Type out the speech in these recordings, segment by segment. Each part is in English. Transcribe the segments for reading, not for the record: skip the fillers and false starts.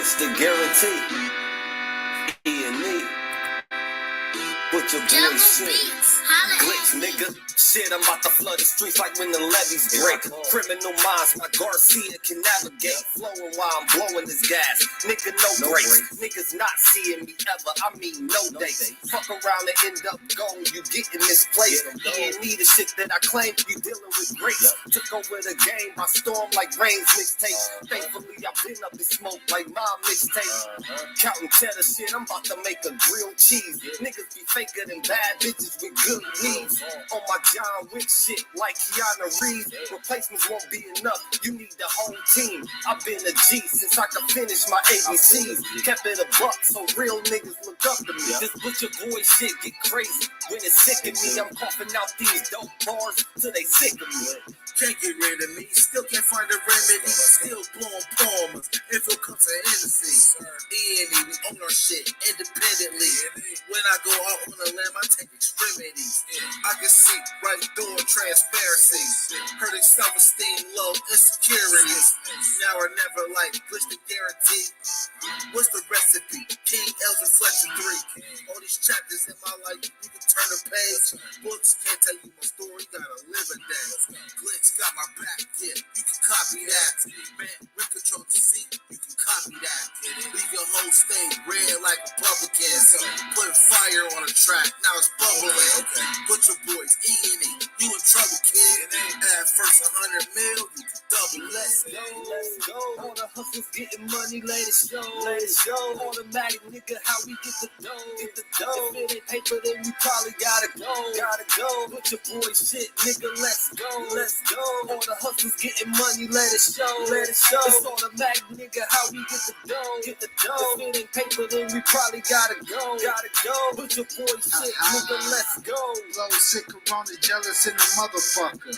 What's the guarantee? E&E. Put your boy shit. Glitch, nigga. Shit, I'm about to flood the streets like when the levees break. Criminal minds, my Garcia can navigate. Flowing while I'm blowing this gas. Nigga, no grace. Niggas not seeing me ever. I mean, no dates. Fuck around and end up gone. You getting misplaced. E&E the shit that I claim. You dealing with grace. Took over the game by storm like Rain's mixtape. Thankfully, I've been up in smoke like my mixtape. Counting cheddar shit, I'm about to make a grilled cheese. Niggas be faker than bad bitches with good needs. On my John Wick shit like Keanu Reeves. Replacements won't be enough, you need the whole team. I've been a G since I could finish my ABCs. Kept it a buck so real niggas look up to me. This butcher boy shit get crazy when it's sick of me. I'm coughing out these dope bars till they sick of me. Can't get rid of me, still can't find a remedy. Still blowing palmers, if it comes to Hennessy. E&E, we own our shit independently. When I go out on the limb, I take extremities. I can see right through transparency. Hurting self-esteem, low insecurities. Now or never, like push the guarantee. What's the recipe? King L's Reflection 3. All these chapters in my life, you can turn the page. Books can't tell you my story, gotta live a day. Glitch got my back, yeah, you can copy that. Man, we control the seat, you can copy that. Leave your whole state red like Republicans. Put fire on the track, now it's bubbling. Put your boys E&E, you in trouble, kid. Add first 100 mil, you can double. Let's go. All the hustlers getting money, let it show. Automatic, nigga, how we get the dough. If it ain't paper, then we probably gotta go. Put your boy shit, nigga, let's go. All the hustlers getting money, let it show. It's automatic, nigga, how we get the dough. If it ain't paper, then we probably gotta go. Put your boy shit, nigga, let's go. Blow sick, corona, jealous in the motherfucker.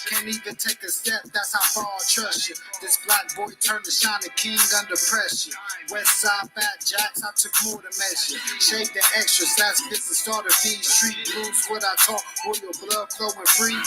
Can't even take a step, that's how far I trust you. This black boy turned to shining king under pressure. West side fat jacks, I took more to measure. Shade the extras, that's business starter fees. Street blues, what I talk, royal blood flowing free.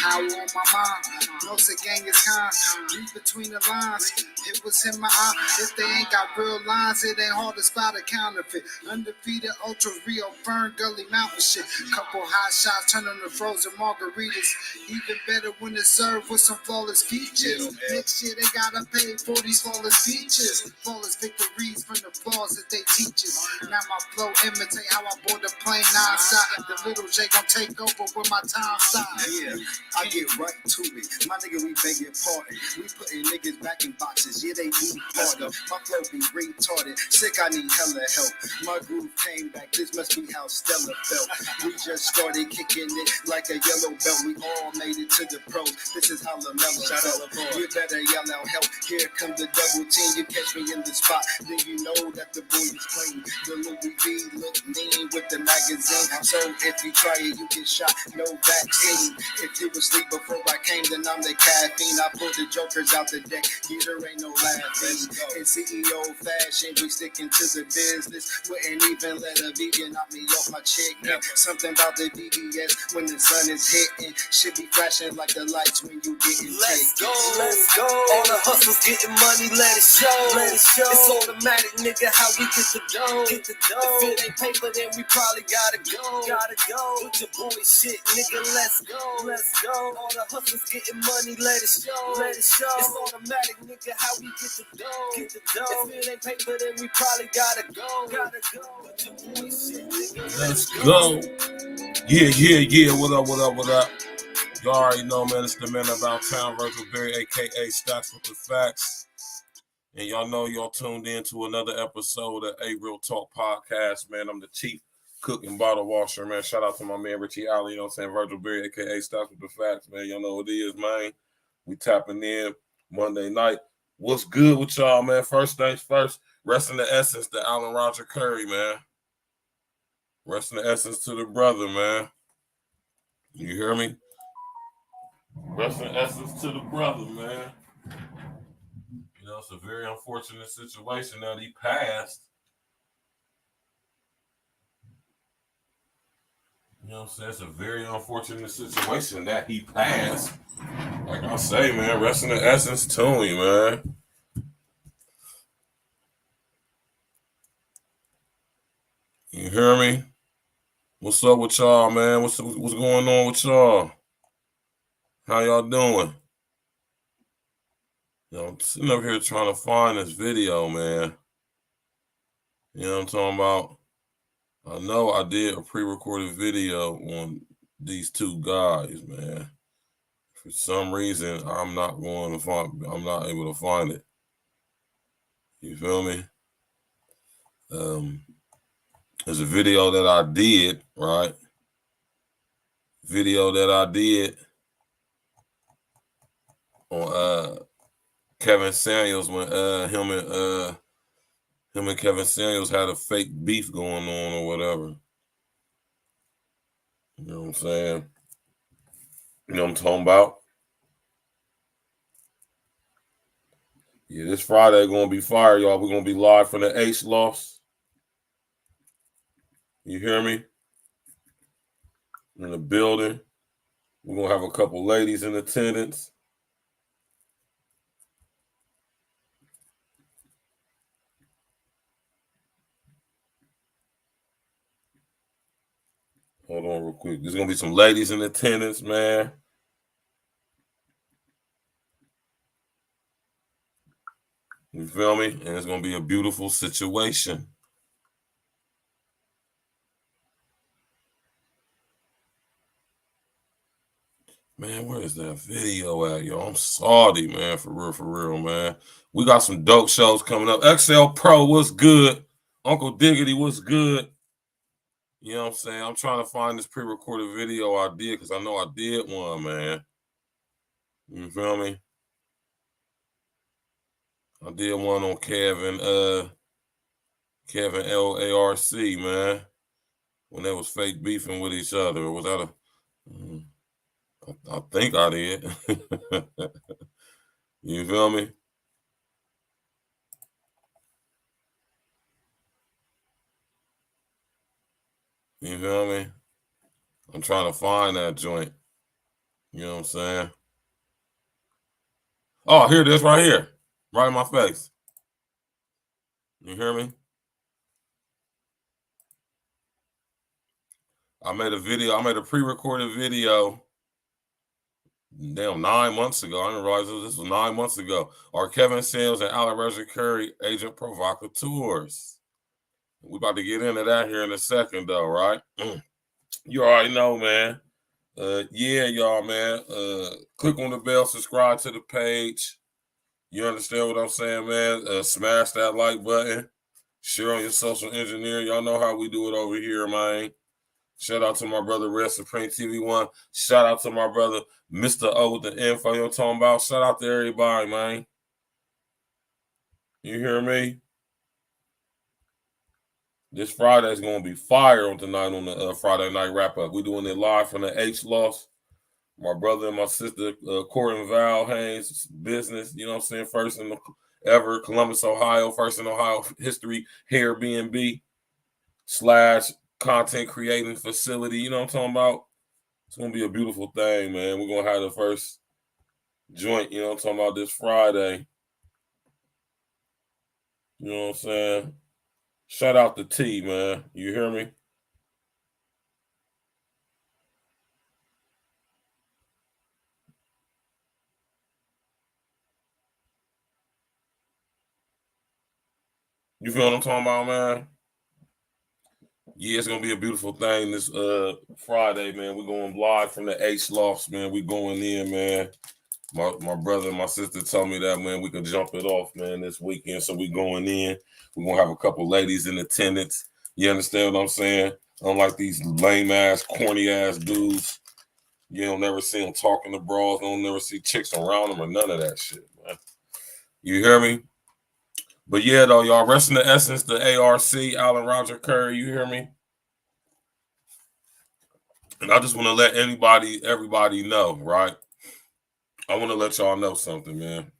Power on my mind, knows the gang is kind. Read between the lines, it was in my eye. If they ain't got real lines, it ain't hard to spot a counterfeit. Undefeated, ultra real, Fern Gully Mountain shit. Couple hot shots, turn on the frozen margaritas. Even better when it's served with some flawless features. Next year they gotta pay for these flawless features. Flawless victories from the flaws that they teach us. Now my flow imitate how I board the plane non-stop. The little J gon' take over with my time stop. Yeah, I get right to it. My nigga, we begging pardon. We putting niggas back in boxes. Yeah, they need pardon. My flow be retarded. Sick, I need hella help. My groove came back. This must be how Stella felt. We just started kicking it like a yellow belt. We all made it to the pros. This is how LaMelo felt. You better yell out help. Here comes the double team. You catch me in the spot, then you know that the boy is clean. The Louis V look mean with the magazine. So if you try it, you get shot. No vaccine. If you was asleep before I came, then I'm the caffeine. I pulled the jokers out the deck. There ain't no laughing. In CEO fashion, we sticking to the business. Wouldn't even let a vegan knock me off my chicken. Something about the BBS when the sun is hitting. Should be flashing like the lights when you getting Let's go. All the hustlers getting money, let it show. It's automatic, nigga, how we get the dough. If it ain't paper, then we probably gotta go. Put your boy shit, nigga, let's go. All the hustlers getting money, let it show. It's automatic, nigga, how we get the dough. If it ain't paper, then we probably gotta go. Put your boy shit, nigga, let's go. Yeah. What up? Y'all already know, man, it's the man about town, Virgil Berry, a.k.a. Stacks with the Facts. And y'all know y'all tuned in to another episode of A Real Talk Podcast, man. I'm the chief cook and bottle washer, man. Shout out to my man, Richie Allen, you know what I'm saying? Virgil Berry, a.k.a. Stacks with the Facts, man. Y'all know what it is, man. We tapping in Monday night. What's good with y'all, man? First things first, rest in the essence to Allen Roger Curry, man. Rest in the essence to the brother, man. You hear me? Rest in essence to the brother, man. You know, it's a very unfortunate situation that he passed. You know what I'm saying? It's a very unfortunate situation that he passed. Like I say, man, rest in the essence to him, man. You hear me? What's up with y'all, man? What's going on with y'all? How y'all doing? You know, I'm sitting up here trying to find this video, man. You know what I'm talking about? I know I did a pre-recorded video on these two guys, man. For some reason, I'm not able to find it. You feel me? There's a video that I did, right? Video that I did on Kevin Samuels when him and Kevin Samuels had a fake beef going on or whatever. You know what I'm saying? You know what I'm talking about? Yeah, this Friday gonna be fire, y'all. We're gonna be live from the LIOFE. You hear me? In the building. We're gonna have a couple ladies in attendance. Hold on real quick. There's gonna be some ladies in attendance, man. You feel me? And it's gonna be a beautiful situation. Man, where is that video at, yo? I'm salty, man, for real, man. We got some dope shows coming up. XL Pro, what's good? Uncle Diggity, what's good? You know what I'm saying? I'm trying to find this pre-recorded video I did because I know I did one, man. You feel me? I did one on Kevin LARC, man. When they was fake beefing with each other. Was that I think I did. You feel me? You feel me? I'm trying to find that joint. You know what I'm saying? Oh, here it is right here. Right in my face. You hear me? I made a pre-recorded video. Damn, 9 months ago. I didn't realize this was 9 months ago. Are Kevin Samuels and Virgil Curry agent provocateurs? We about to get into that here in a second, though, right? You already know, man. Yeah, y'all, man. Click on the bell, subscribe to the page. You understand what I'm saying, man? Smash that like button. Share on your social engineer. Y'all know how we do it over here, man. Shout out to my brother Red Supreme TV1. Shout out to my brother Mr. O with the info you're talking about. Shout out to everybody, man. You hear me? This Friday is going to be fire on tonight on the Friday night wrap up. We're doing it live from the LIOFE. My brother and my sister, Court and Val Haynes, business, you know what I'm saying? First in ever, Columbus, Ohio, first in Ohio history, Airbnb / content creating facility. You know what I'm talking about? It's going to be a beautiful thing, man. We're going to have the first joint, you know what I'm talking about, this Friday. You know what I'm saying? Shout out to T, man. You hear me? You feel what I'm talking about, man? Yeah, it's gonna be a beautiful thing this Friday, man. We're going live from the LIOFE, man. We going in, man. My brother and my sister told me that, man, we could jump it off, man, this weekend. So we going in. We're gonna have a couple ladies in attendance. You understand what I'm saying? Unlike these lame ass, corny ass dudes. You don't never see them talking to bras. Don't never see chicks around them or none of that shit, man. You hear me? But yeah, though, y'all, rest in the essence, the ARC, Allen Roger Curry, you hear me? And I just want to let everybody know, right? I want to let y'all know something, man.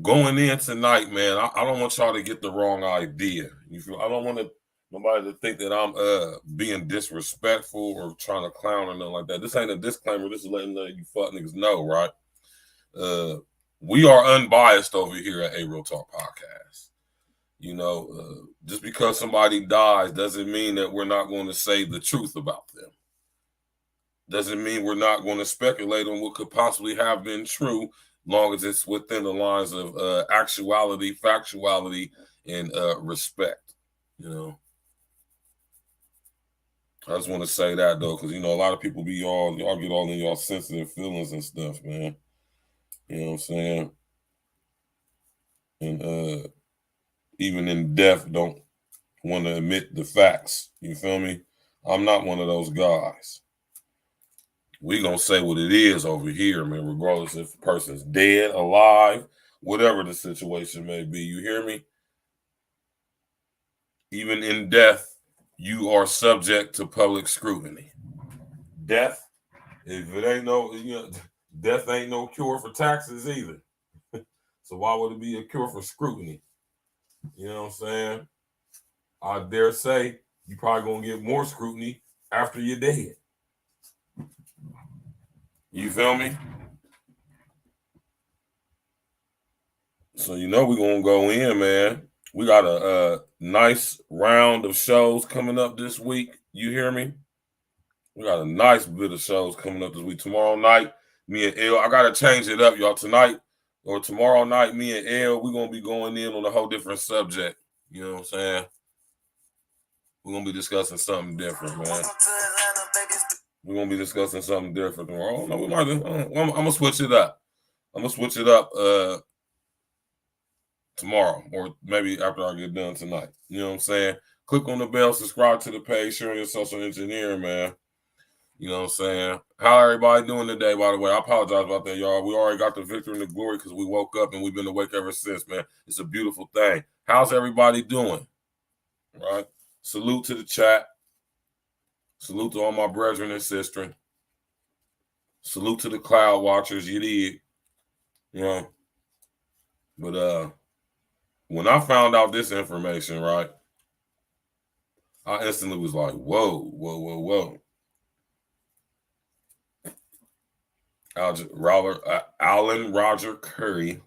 Going in tonight, man, I don't want y'all to get the wrong idea. You feel? I don't want nobody to think that I'm being disrespectful or trying to clown or nothing like that. This ain't a disclaimer. This is letting you fuck niggas know, right? We are unbiased over here at A Real Talk Podcast. You know, just because somebody dies doesn't mean that we're not going to say the truth about them. Doesn't mean we're not going to speculate on what could possibly have been true, long as it's within the lines of actuality, factuality, and respect. You know, I just want to say that though, because you know a lot of people be y'all get all in y'all sensitive feelings and stuff, man. You know what I'm saying? And even in death, don't want to admit the facts. You feel me? I'm not one of those guys. We gonna say what it is over here, man, regardless if the person's dead, alive, whatever the situation may be. You hear me? Even in death, you are subject to public scrutiny. Death, if it ain't no, you know, death ain't no cure for taxes either. So why would it be a cure for scrutiny? You know what I'm saying? I dare say you probably gonna get more scrutiny after you're dead. You feel me? So you know we're gonna go in, man. We got a nice round of shows coming up this week. You hear me? We got a nice bit of shows coming up this week. Tomorrow night, me and L, I gotta change it up, y'all. Tonight or tomorrow night, me and L, we're gonna be going in on a whole different subject. You know what I'm saying? We're gonna be discussing something different, man. We're gonna be discussing something different tomorrow. No, we might. I'm gonna switch it up. I'm gonna switch it up tomorrow, or maybe after I get done tonight. You know what I'm saying? Click on the bell, subscribe to the page, share your social engineering, man. You know what I'm saying? How everybody doing today, by the way? I apologize about that, y'all. We already got the victory and the glory because we woke up and we've been awake ever since, man. It's a beautiful thing. How's everybody doing? Right? Salute to the chat. Salute to all my brethren and sisters. Salute to the cloud watchers. You did. You know. But when I found out this information, right, I instantly was like, whoa, whoa, whoa, whoa. Alan Roger Curry,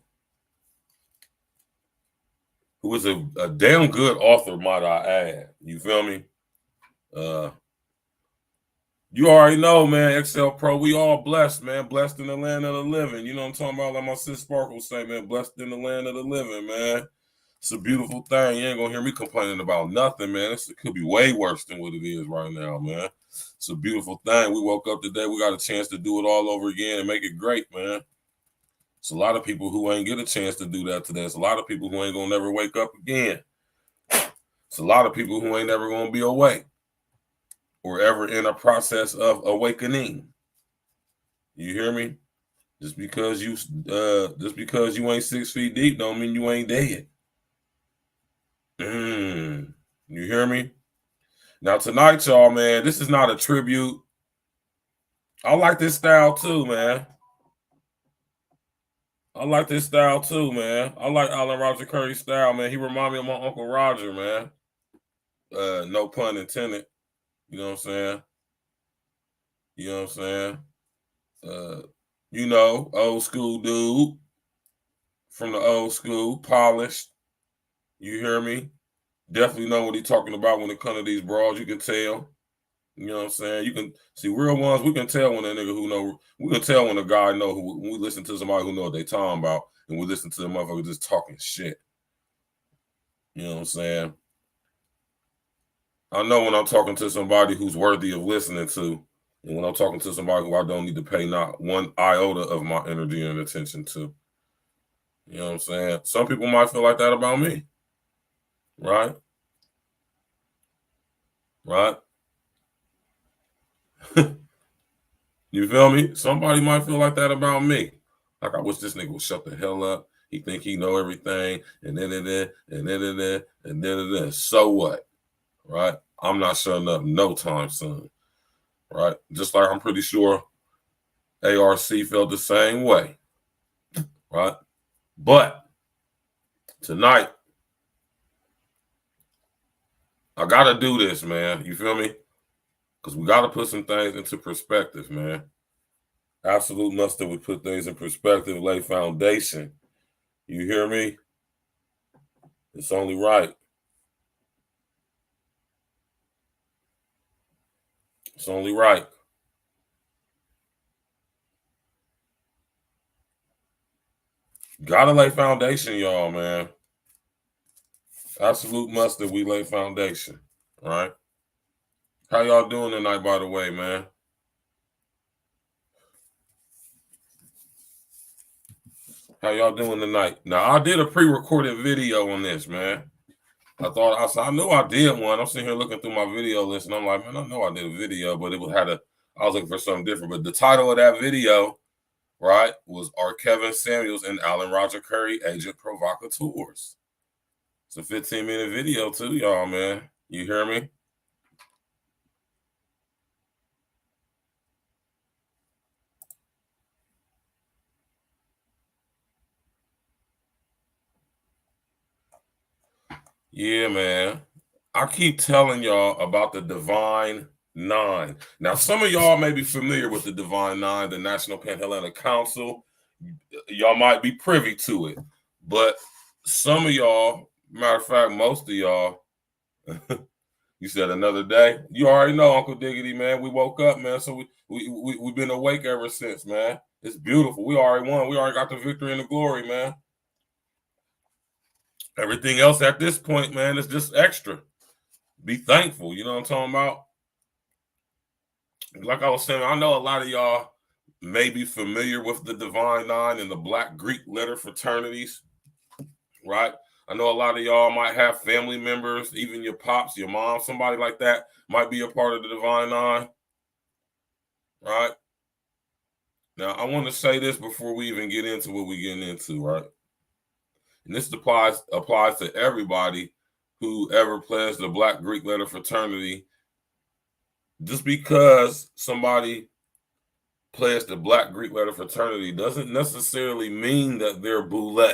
who is a damn good author, might I add. You feel me? You already know, man, XL Pro, we all blessed, man. Blessed in the land of the living. You know what I'm talking about? Like my sis Sparkle say, man, blessed in the land of the living, man. It's a beautiful thing. You ain't gonna hear me complaining about nothing, man. It could be way worse than what it is right now, man. It's a beautiful thing. We woke up today. We got a chance to do it all over again and make it great, man. It's a lot of people who ain't get a chance to do that today. It's a lot of people who ain't gonna never wake up again. It's a lot of people who ain't never gonna be awake or ever in a process of awakening. You hear me? Just because you ain't 6 feet deep don't mean you ain't dead. You hear me? Now tonight, y'all, man, this is not a tribute. I like this style too, man. I like this style too, man. I like Alan Roger Curry's style, man. He remind me of my Uncle Roger, man. No pun intended. You know what I'm saying? You know what I'm saying? You know, old school dude from the old school, polished. You hear me? Definitely know what he's talking about when it comes to these bras. You can tell. You know what I'm saying? You can see real ones. We can tell when a nigga who know. We can tell when a guy know who. When we listen to somebody who know what they talking about, and we listen to the motherfucker just talking shit. You know what I'm saying? I know when I'm talking to somebody who's worthy of listening to, and when I'm talking to somebody who I don't need to pay not one iota of my energy and attention to. You know what I'm saying? Some people might feel like that about me. Right? Right? You feel me? Somebody might feel like that about me. Like, I wish this nigga would shut the hell up. He think he know everything, and then. So what? Right? I'm not shutting up no time soon. Right? Just like I'm pretty sure ARC felt the same way. Right? But tonight, I gotta do this, man. You feel me? Because we gotta put some things into perspective, man. Absolute must that we put things in perspective, lay foundation. You hear me? It's only right. It's only right. Gotta lay foundation, y'all, man. Absolute must that we lay foundation. All right. How y'all doing tonight, by the way, man? How y'all doing tonight? Now, I did a pre-recorded video on this, man. I knew I did one. I'm sitting here looking through my video list, and I'm like, man, I know I did a video, but I was looking for something different. But the title of that video, right, was Are Kevin Samuels and Alan Roger Curry Agent Provocateurs? It's a 15-minute video too, y'all, man. You hear me? Yeah, man. I keep telling y'all about the Divine Nine. Now, some of y'all may be familiar with the Divine Nine, the National Panhellenic Council. Y'all might be privy to it. But some of y'all, matter of fact, most of y'all, you said another day. You already know, Uncle Diggity, man. We woke up, man. So we've been awake ever since, man. It's beautiful. We already won. We already got the victory and the glory, man. Everything else at this point, man, is just extra. Be thankful. You know what I'm talking about? Like I was saying, I know a lot of y'all may be familiar with the Divine Nine and the Black Greek letter fraternities, right? I know a lot of y'all might have family members, even your pops, your mom, somebody like that might be a part of the Divine Nine, right? Now, I want to say this before we even get into what we're getting into, right? And this applies to everybody who ever pledged the Black Greek letter fraternity. Just because somebody pledged the Black Greek letter fraternity doesn't necessarily mean that they're boule.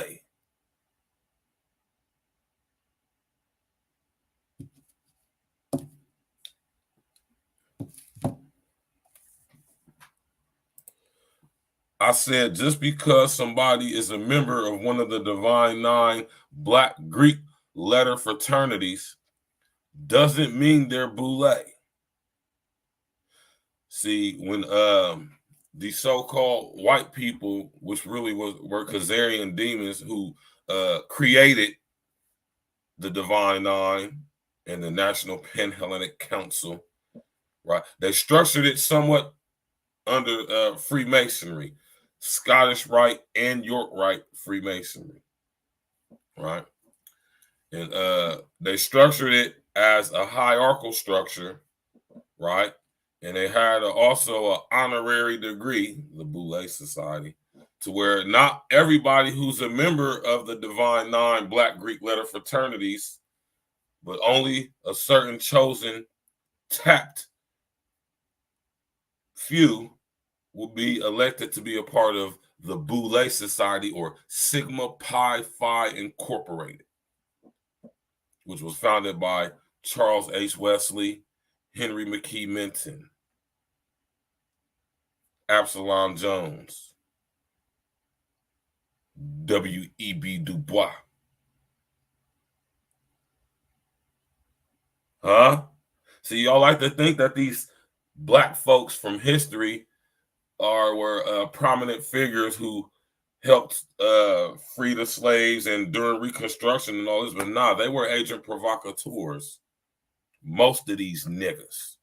I said just because somebody is a member of one of the Divine Nine Black Greek letter fraternities doesn't mean they're boule. See, when the so-called white people, which really were Khazarian demons who created the Divine Nine and the National Panhellenic Council, right? They structured it somewhat under Freemasonry, Scottish Rite and York Rite Freemasonry, right? And they structured it as a hierarchical structure, right? And they had also an honorary degree, the Boule Society, to where not everybody who's a member of the Divine Nine Black Greek letter fraternities, but only a certain chosen tapped few will be elected to be a part of the Boule Society, or Sigma Pi Phi Incorporated, which was founded by Charles H. Wesley, Henry McKee Minton, Absalom Jones, W.E.B. Du Bois. Huh? See, y'all like to think that these black folks from history were prominent figures who helped free the slaves and during Reconstruction and all this, but nah, they were agent provocateurs. Most of these niggas.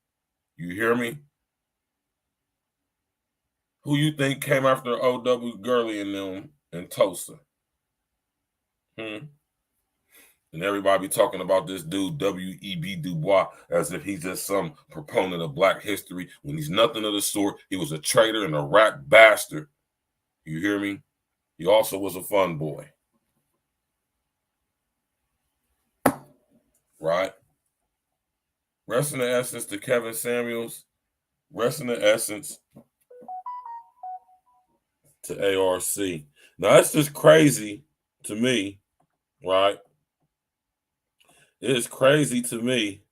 You hear me? Who you think came after O.W. Gurley and them in Tulsa? And everybody be talking about this dude, W.E.B. Du Bois, as if he's just some proponent of black history, when he's nothing of the sort. He was a traitor and a rat bastard. You hear me? He also was a fun boy. Right? Rest in the essence to Kevin Samuels. Rest in the essence to ARC. Now, that's just crazy to me, right? It is crazy to me.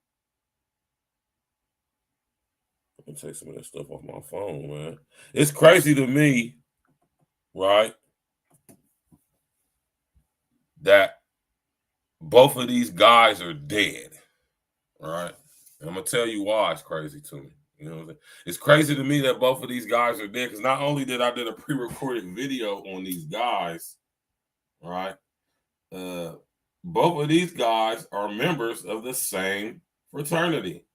Let me take some of that stuff off my phone, man. It's crazy to me, right, that both of these guys are dead. All right. And I'm going to tell you why it's crazy to me. You know what I'm saying? It's crazy to me that both of these guys are dead, because not only did I did a pre-recorded video on these guys, all right, both of these guys are members of the same fraternity.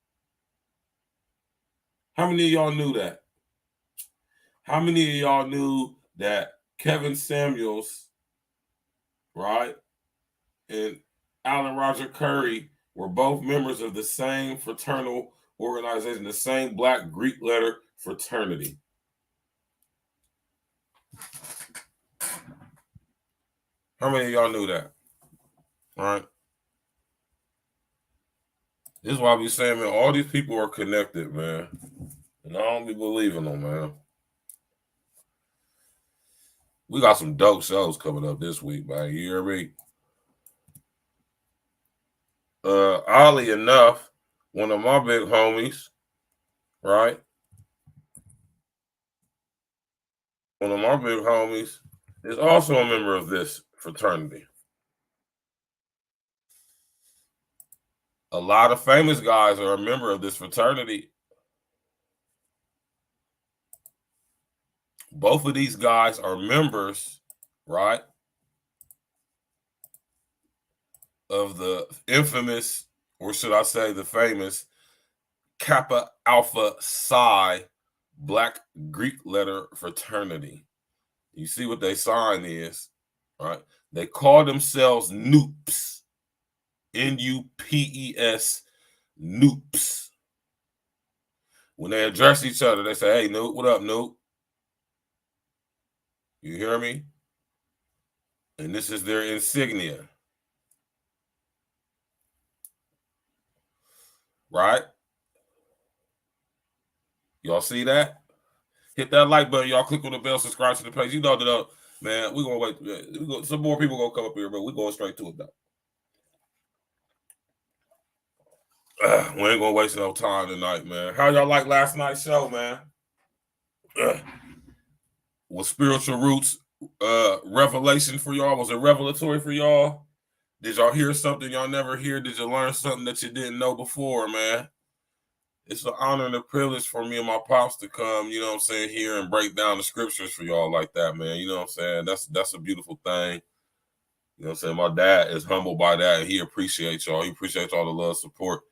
How many of y'all knew that? How many of y'all knew that Kevin Samuels, right, and Alan Roger Curry were both members of the same fraternal organization, the same Black Greek letter fraternity? How many of y'all knew that? All right. This is why I be saying, man, all these people are connected, man. And I don't be believing them, man. We got some dope shows coming up this week, man. You hear me? Oddly enough, one of my big homies, right? One of my big homies is also a member of this fraternity. A lot of famous guys are a member of this fraternity. Both of these guys are members, right, of the infamous, or should I say the famous, Kappa Alpha Psi Black Greek letter fraternity. You see what they sign is, right? They call themselves Noops. N-U-P-E-S, Noops. When they address each other, they say, "Hey, Noop, what up, Noop?" You hear me? And this is their insignia. Right? Y'all see that? Hit that like button. Y'all click on the bell, subscribe to the page. You know that, man, we're going to wait. Some more people going to come up here, but we're going straight to it, though. We ain't going to waste no time tonight, man. How y'all like last night's show, man? Was Spiritual Roots revelation for y'all? Was it revelatory for y'all? Did y'all hear something y'all never hear? Did you learn something that you didn't know before, man? It's an honor and a privilege for me and my pops to come, you know what I'm saying, here and break down the scriptures for y'all like that, man. You know what I'm saying? That's a beautiful thing. You know what I'm saying? My dad is humbled by that, and he appreciates y'all. He appreciates all the love, support.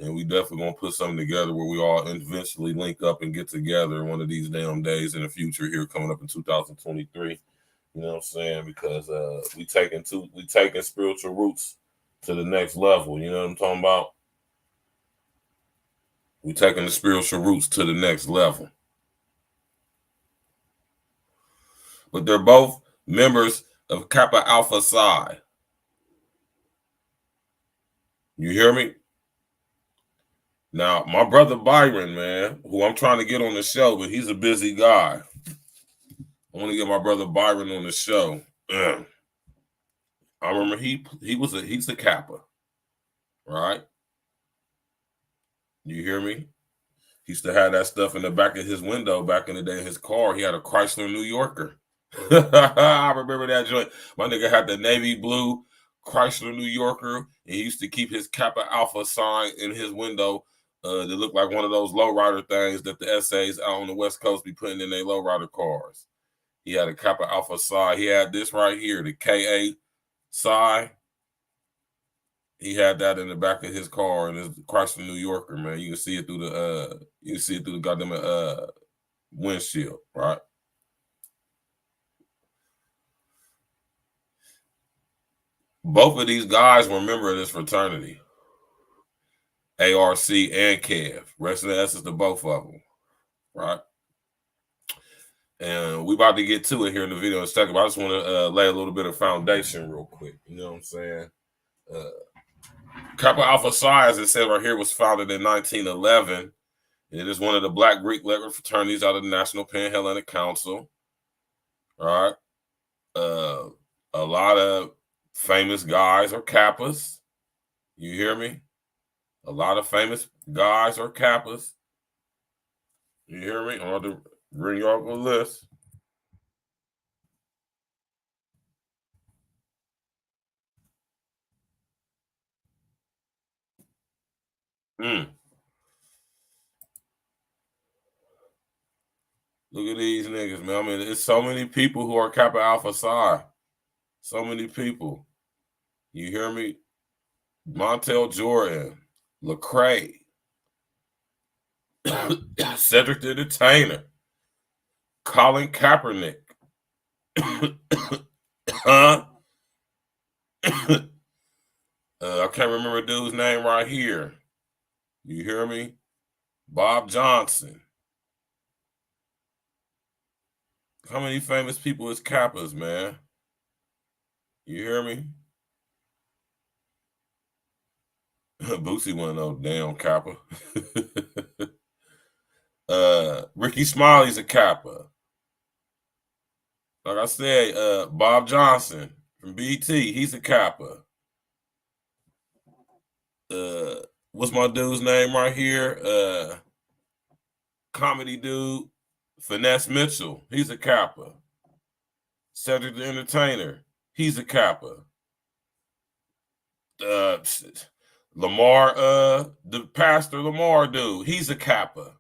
And we definitely gonna put something together where we all eventually link up and get together one of these damn days in the future here coming up in 2023. You know what I'm saying? Because we taking Spiritual Roots to the next level. You know what I'm talking about? We taking the Spiritual Roots to the next level. But they're both members of Kappa Alpha Psi. You hear me? Now, my brother Byron, man, who I'm trying to get on the show, but he's a busy guy. I want to get my brother Byron on the show. I remember he's a Kappa, right? You hear me? He used to have that stuff in the back of his window back in the day in his car. He had a Chrysler New Yorker. I remember that joint. My nigga had the navy blue Chrysler New Yorker, and he used to keep his Kappa Alpha sign in his window that looked like one of those lowrider things that the essays out on the West Coast be putting in their lowrider cars. He had a Kappa Alpha Psi. He had this right here, the KA Psi. He had that in the back of his car in his Chrysler New Yorker, man. You can see it through the goddamn windshield, right? Both of these guys were a member of this fraternity. ARC and Kev. Rest of the essence to both of them, right? And we about to get to it here in the video in a second, but I just want to lay a little bit of foundation real quick. You know what I'm saying? Kappa Alpha Psi, as it said right here, was founded in 1911. It is one of the Black Greek letter fraternities out of the National Pan-Hellenic Council. All right. A lot of famous guys are Kappas. You hear me? A lot of famous guys are Kappas. You hear me? I'm going to bring you up a list. Look at these niggas, man. I mean, there's so many people who are Kappa Alpha Psi. So many people. You hear me? Montel Jordan, Lecrae, Cedric the Entertainer, Colin Kaepernick. Huh? I can't remember a dude's name right here. You hear me? Bob Johnson. How many famous people is Kappas, man? You hear me? Boosie wasn't no damn Kappa. Ricky Smiley's a Kappa. Like I said, Bob Johnson from BT, he's a Kappa. What's my dude's name right here? Comedy dude, Finesse Mitchell, he's a Kappa. Cedric the Entertainer, he's a Kappa. Lamar, the Pastor Lamar dude, he's a Kappa.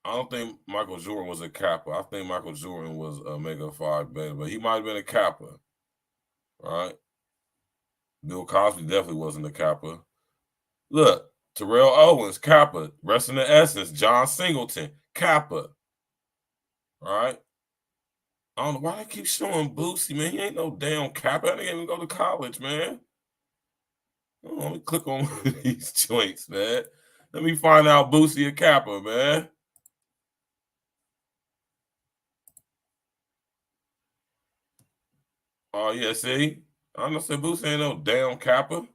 I don't think Michael Jordan was a Kappa. I think Michael Jordan was Omega Phi Beta, but he might have been a Kappa. Right? Bill Cosby definitely wasn't a Kappa. Look, Terrell Owens, Kappa. Rest in the Essence, John Singleton, Kappa. Right? I don't know why they keep showing Boosie, man. He ain't no damn Kappa. I didn't even go to college, man. Oh, let me click on one of these joints, man. Let me find out Boosie a Kappa, man. Oh, yeah, see? I know said Boosie ain't no damn Kappa.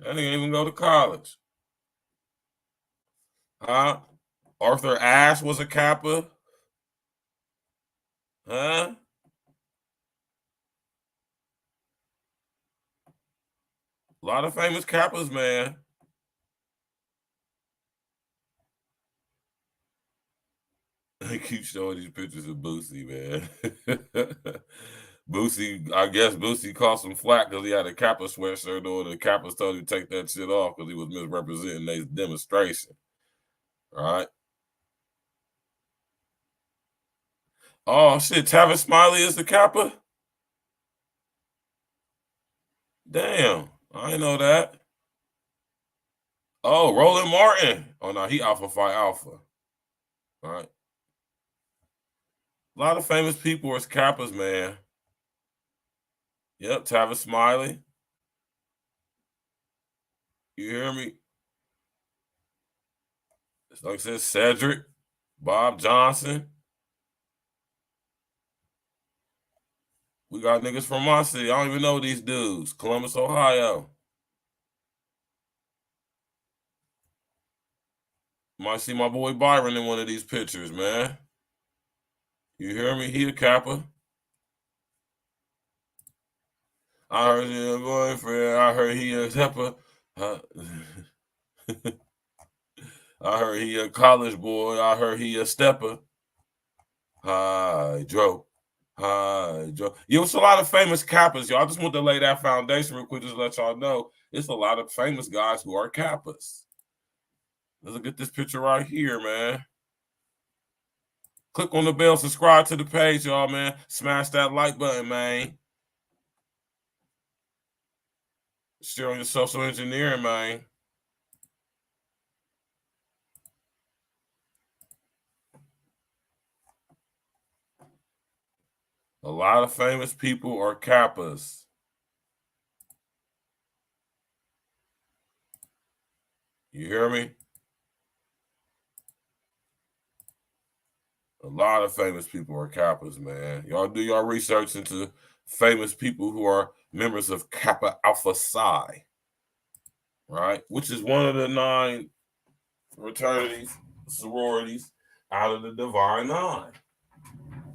That didn't even go to college. Huh? Arthur Ashe was a Kappa. Huh? A lot of famous Kappas, man. They keep showing these pictures of Boosie, man. Boosie, I guess Boosie caught some flack because he had a Kappa sweatshirt on, and the Kappas told him to take that shit off because he was misrepresenting their demonstration. All right. Oh, shit. Tavis Smiley is the Kappa? Damn. I didn't know that. Oh, Roland Martin. Oh, no, he Alpha Phi Alpha. All right. A lot of famous people is Kappas, man. Yep, Tavis Smiley. You hear me? It's like I said, Cedric, Bob Johnson. We got niggas from my city. I don't even know these dudes. Columbus, Ohio. Might see my boy Byron in one of these pictures, man. You hear me? He a Kappa. I heard he a boyfriend. I heard he a stepper. I heard he a college boy. I heard he a stepper. Hydro. Yo, it's a lot of famous Kappas, y'all. I just want to lay that foundation real quick just to let y'all know. It's a lot of famous guys who are Kappas. Let's look at this picture right here, man. Click on the bell, subscribe to the page, y'all, man. Smash that like button, man. Share on your social engineering, man. A lot of famous people are Kappas. You hear me? A lot of famous people are Kappas, man. Y'all do y'all research into famous people who are members of Kappa Alpha Psi, right? Which is one of the 9 fraternities, sororities out of the Divine 9,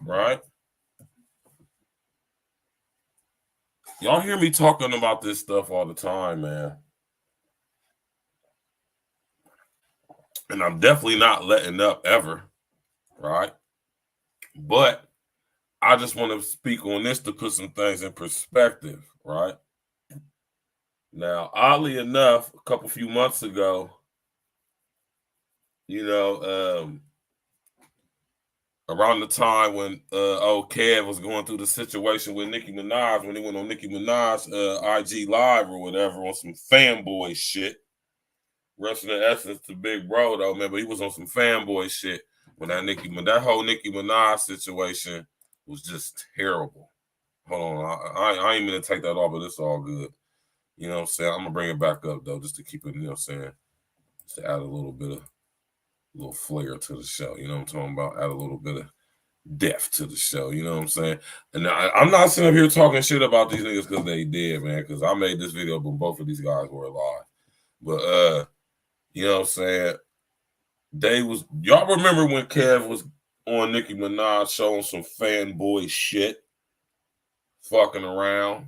right? Y'all hear me talking about this stuff all the time, man. And I'm definitely not letting up ever, right? But I just want to speak on this to put some things in perspective, right? Now, oddly enough, a few months ago, you know, around the time when old Kev was going through the situation with Nicki Minaj, when he went on Nicki Minaj IG Live or whatever on some fanboy shit. Rest in the essence to Big Bro though, man, but he was on some fanboy shit when that whole Nicki Minaj situation was just terrible. Hold on, I ain't gonna take that off, but it's all good. You know what I'm saying? I'm gonna bring it back up though, just to keep it, you know what I'm saying, just to add a little flair to the show. You know what I'm talking about? Add a little bit of depth to the show. You know what I'm saying? And I'm not sitting up here talking shit about these niggas because they did, man. Because I made this video when both of these guys were alive. But you know what I'm saying? Y'all remember when Kev was on Nicki Minaj showing some fanboy shit, fucking around,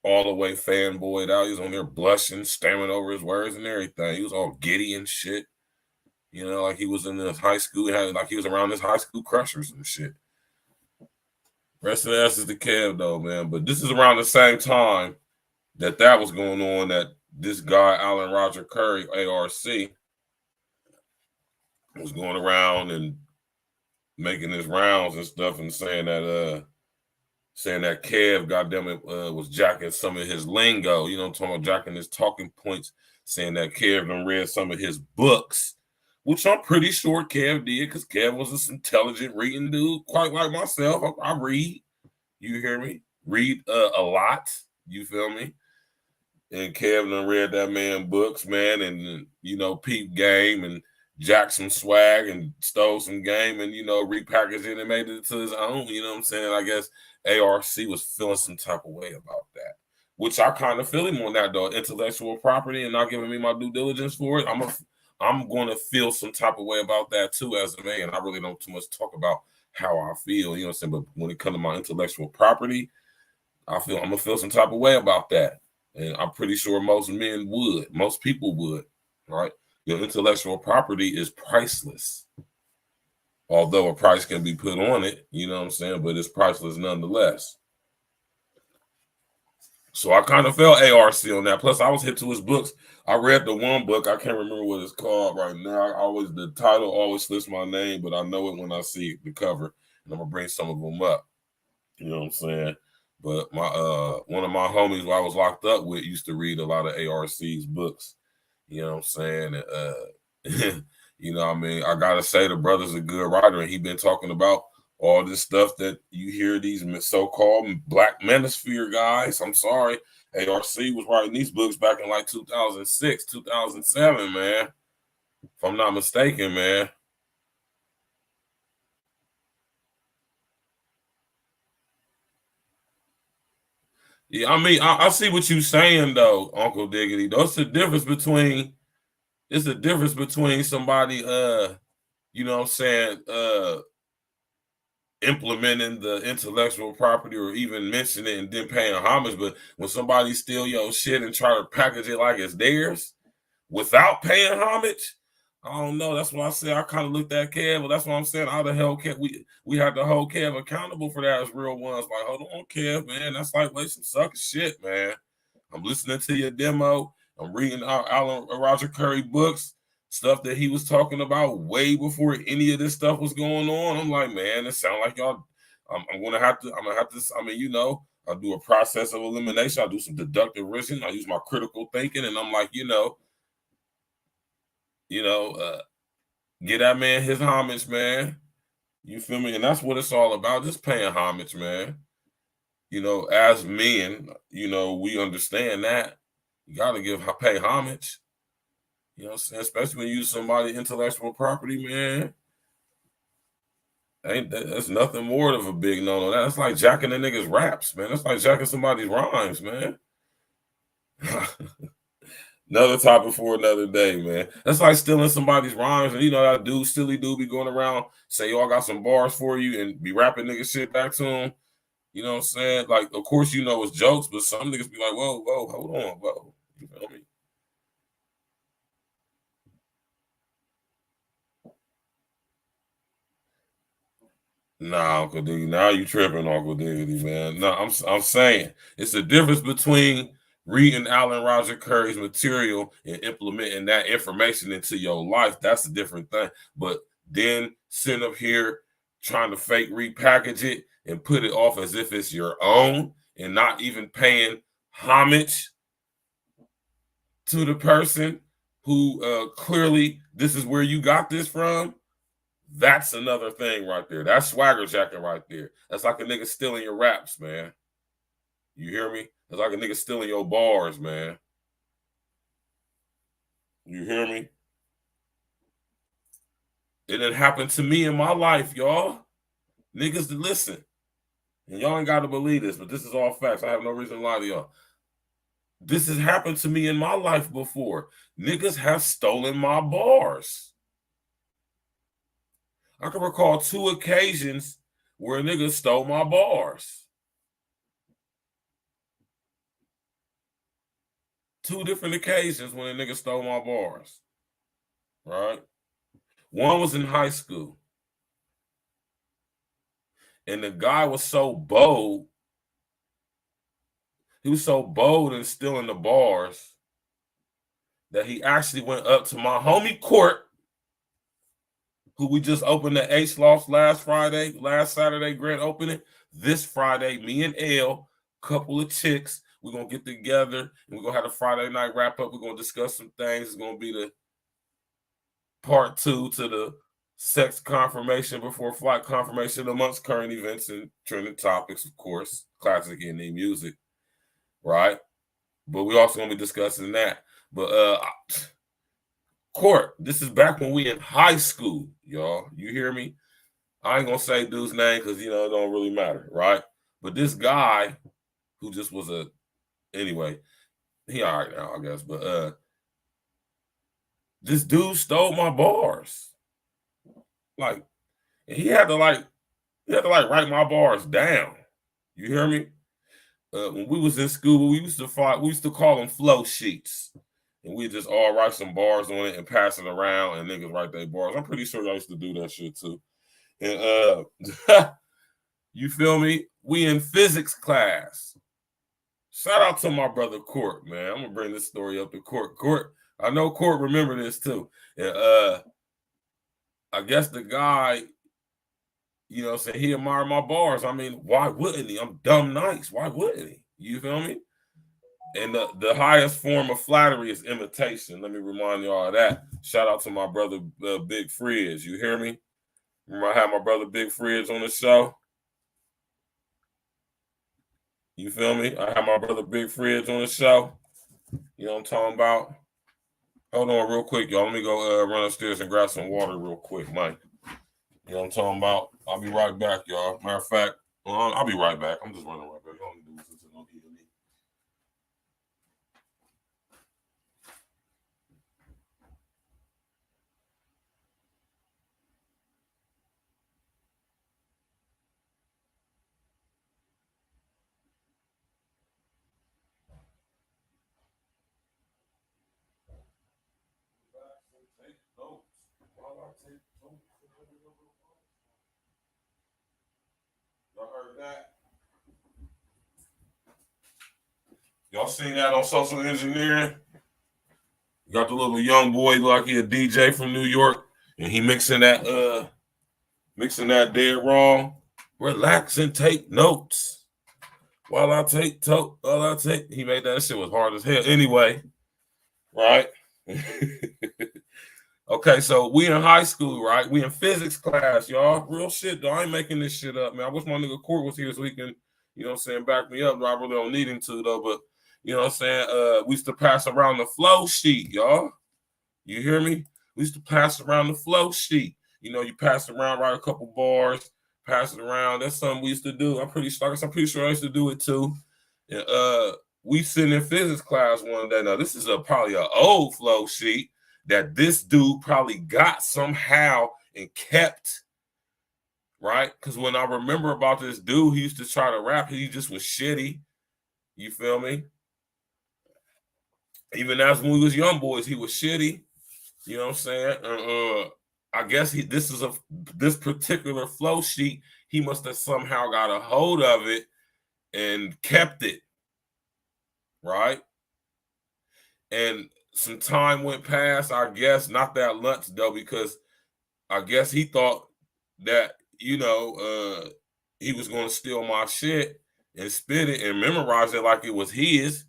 all the way fanboyed out. He was on there blushing, stammering over his words and everything. He was all giddy and shit. You know, like he was in this high school, like he was around his high school crushers and shit. Rest of the S is the Kev though, man. But this is around the same time that was going on, that this guy, Alan Roger Curry, ARC, was going around and making his rounds and stuff and saying that Kev, goddamn it, was jacking some of his lingo. You know what I'm talking about? Jacking his talking points, saying that Kev done read some of his books, which I'm pretty sure Kev did, because Kev was this intelligent reading dude, quite like myself. I read. You hear me? Read a lot. You feel me? And Kev done read that man books, man, and, you know, peep game and jacked some swag and stole some game and, you know, repackaged it and made it to his own. You know what I'm saying? I guess ARC was feeling some type of way about that, which I kind of feel him on that, though. Intellectual property and not giving me my due diligence for it. I'm going to feel some type of way about that too as a man. I really don't too much talk about how I feel, you know what I'm saying? But when it comes to my intellectual property, I'm going to feel some type of way about that. And I'm pretty sure most people would, right? Your intellectual property is priceless. Although a price can be put on it, you know what I'm saying? But it's priceless nonetheless. So I kind of felt ARC on that. Plus, I was hit to his books. I read the one book. I can't remember what it's called right now. The title always slips my name, but I know it when I see the cover. And I'm going to bring some of them up. You know what I'm saying? But my one of my homies who I was locked up with used to read a lot of ARC's books. You know what I'm saying? And, you know what I mean? I got to say, the brother's a good writer, and he been talking about all this stuff that you hear these so-called Black Manosphere guys. I'm sorry. ARC was writing these books back in like 2006, 2007, man. If I'm not mistaken, man. Yeah, I mean, I see what you're saying, though, Uncle Diggity. It's the difference between somebody, you know what I'm saying, implementing the intellectual property or even mentioning it and then paying homage. But when somebody steal your shit and try to package it like it's theirs without paying homage, I don't know. That's why I say I kind of looked at Kev. But that's what I'm saying. How the hell can we have to hold Kev accountable for that as real ones? Like, hold on, Kev, man. That's like some sucker shit, man. I'm listening to your demo. I'm reading Alan Roger Curry books, stuff that he was talking about way before any of this stuff was going on. I'm like, man, it sounds like y'all. I'm gonna have to. I mean, you know, I do a process of elimination. I do some deductive reasoning. I use my critical thinking, and I'm like, get that man his homage, man. You feel me? And that's what it's all about, just paying homage, man. You know, as men, you know, we understand that. You got to pay homage. You know what I'm saying? Especially when you use somebody's intellectual property, man. That's nothing more of a big no-no. That's like jacking a nigga's raps, man. That's like jacking somebody's rhymes, man. Another topic for another day, man. That's like stealing somebody's rhymes. And you know that silly dude be going around, say, yo, I got some bars for you, and be rapping nigga shit back to him. You know what I'm saying? Like, of course, you know it's jokes, but some niggas be like, whoa, hold on, whoa. You feel me? Nah, Uncle Diggity. Now you tripping, Uncle Diggity, man. No, I'm saying it's the difference between reading Alan Roger Curry's material and implementing that information into your life. That's a different thing. But then sitting up here trying to fake repackage it and put it off as if it's your own and not even paying homage to the person who clearly this is where you got this from. That's another thing right there. That's swagger jacking right there. That's like a nigga stealing your raps, man. You hear me? That's like a nigga stealing your bars, man. You hear me? It didn't happen to me in my life, y'all. Niggas, listen. And y'all ain't got to believe this, but this is all facts. I have no reason to lie to y'all. This has happened to me in my life before. Niggas have stolen my bars. I can recall 2 occasions where a nigga stole my bars. 2 different occasions when a nigga stole my bars. Right? One was in high school. And the guy was so bold. He was so bold in stealing the bars that he actually went up to my homie Court, who we just opened the H-Loft last Saturday, grand opening. This Friday, me and L, couple of chicks, we're going to get together and we're going to have a Friday night wrap up. We're going to discuss some things. It's going to be the part 2 to the sex confirmation before flight confirmation amongst current events and trending topics, of course, classic indie music, right? But we're also going to be discussing that. But Court, this is back when we in high school, y'all. You hear me? I ain't gonna say dude's name because it don't really matter, right? But this guy who just was anyway, he all right now, I guess. But this dude stole my bars. Like, and he had to write my bars down. You hear me? When we was in school, we used to call them flow sheets. And we just all write some bars on it and pass it around, and niggas write their bars. I'm pretty sure I used to do that shit too. And you feel me? We in physics class. Shout out to my brother Court, man. I'm gonna bring this story up to Court. Court, I know Court remember this too. And I guess the guy, said he admired my bars. I mean, why wouldn't he? I'm dumb nice. Why wouldn't he? You feel me? And the highest form of flattery is imitation. Let me remind y'all of that. Shout out to my brother Big Fridge. You hear me? Remember I had my brother Big Fridge on the show? You feel me? I had my brother Big Fridge on the show. You know what I'm talking about? Hold on real quick, y'all. Let me go run upstairs and grab some water real quick, Mike. You know what I'm talking about? I'll be right back, y'all. Matter of fact, I'll be right back. I'm just running right back. Y'all need to do this. Y'all heard that? Y'all seen that on Social Engineering? You got the little young boy like he a DJ from New York, and he mixing that dead wrong. Relax and take notes while I take. He made that shit was hard as hell. Anyway, right? Okay, so we in high school, right? We in physics class, y'all. Real shit, though. I ain't making this shit up, man. I wish my nigga Court was here so he can, back me up. I really don't need him to, though. But, we used to pass around the flow sheet, y'all. You hear me? We used to pass around the flow sheet. You pass it around, write a couple bars, pass it around. That's something we used to do. I'm pretty sure I used to do it, too. And we sitting in physics class one day. Now, this is probably an old flow sheet that this dude probably got somehow and kept, right? Because when I remember about this dude, he used to try to rap. He just was shitty. You feel me? Even as when we was young boys, he was shitty. You know what I'm saying? I guess this particular flow sheet he must have somehow got a hold of it and kept it, right? And some time went past, I guess, not that lunch though, because I guess he thought that, you know, he was going to steal my shit and spit it and memorize it like it was his.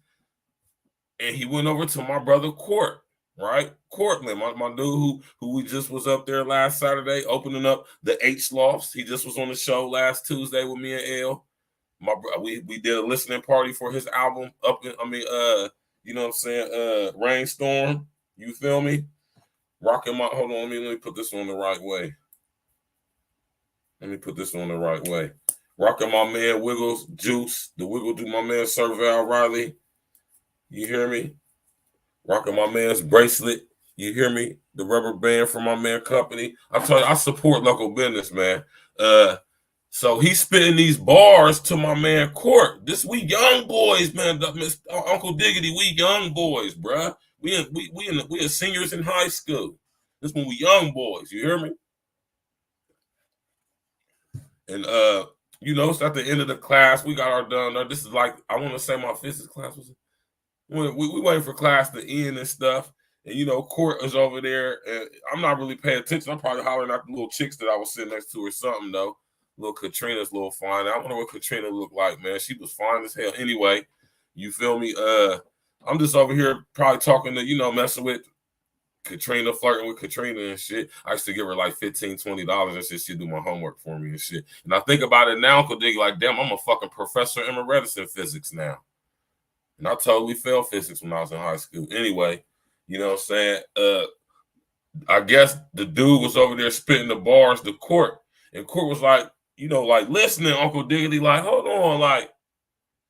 And he went over to my brother Court, right? Cortland, my dude who we just was up there last Saturday opening up the H Lofts. He just was on the show last Tuesday with me and L. We did a listening party for his album you know what I'm saying, Rainstorm. You feel me? Rocking my, hold on, let me put this on the right way. Rocking my man Wiggles Juice, the Wiggle do my man Sir Val Riley. You hear me? Rocking my man's bracelet. You hear me? The rubber band from my man Company. I tell you, I support local business, man. So he's spitting these bars to my man Court. This we young boys, man. Uncle Diggity, we young boys, bruh. We are seniors in high school. This when we young boys. You hear me? And you know, it's at the end of the class. We got our done. This is like, I want to say my physics class was. We waiting for class to end and stuff. And, you know, Court is over there. And I'm not really paying attention. I'm probably hollering at the little chicks that I was sitting next to or something, though. Little Katrina's a little fine. I wonder what Katrina looked like, man. She was fine as hell. Anyway, you feel me? I'm just over here probably talking to, you know, messing with Katrina, flirting with Katrina and shit. I used to give her like $15, $20 and shit. She'd do my homework for me and shit. And I think about it now, Uncle Diggy, like, damn, I'm a fucking professor emeritus in physics now. And I totally failed physics when I was in high school. Anyway, you know what I'm saying? I guess the dude was over there spitting the bars to Court. And Court was like, you know, like listening, Uncle Diggity, like, hold on, like,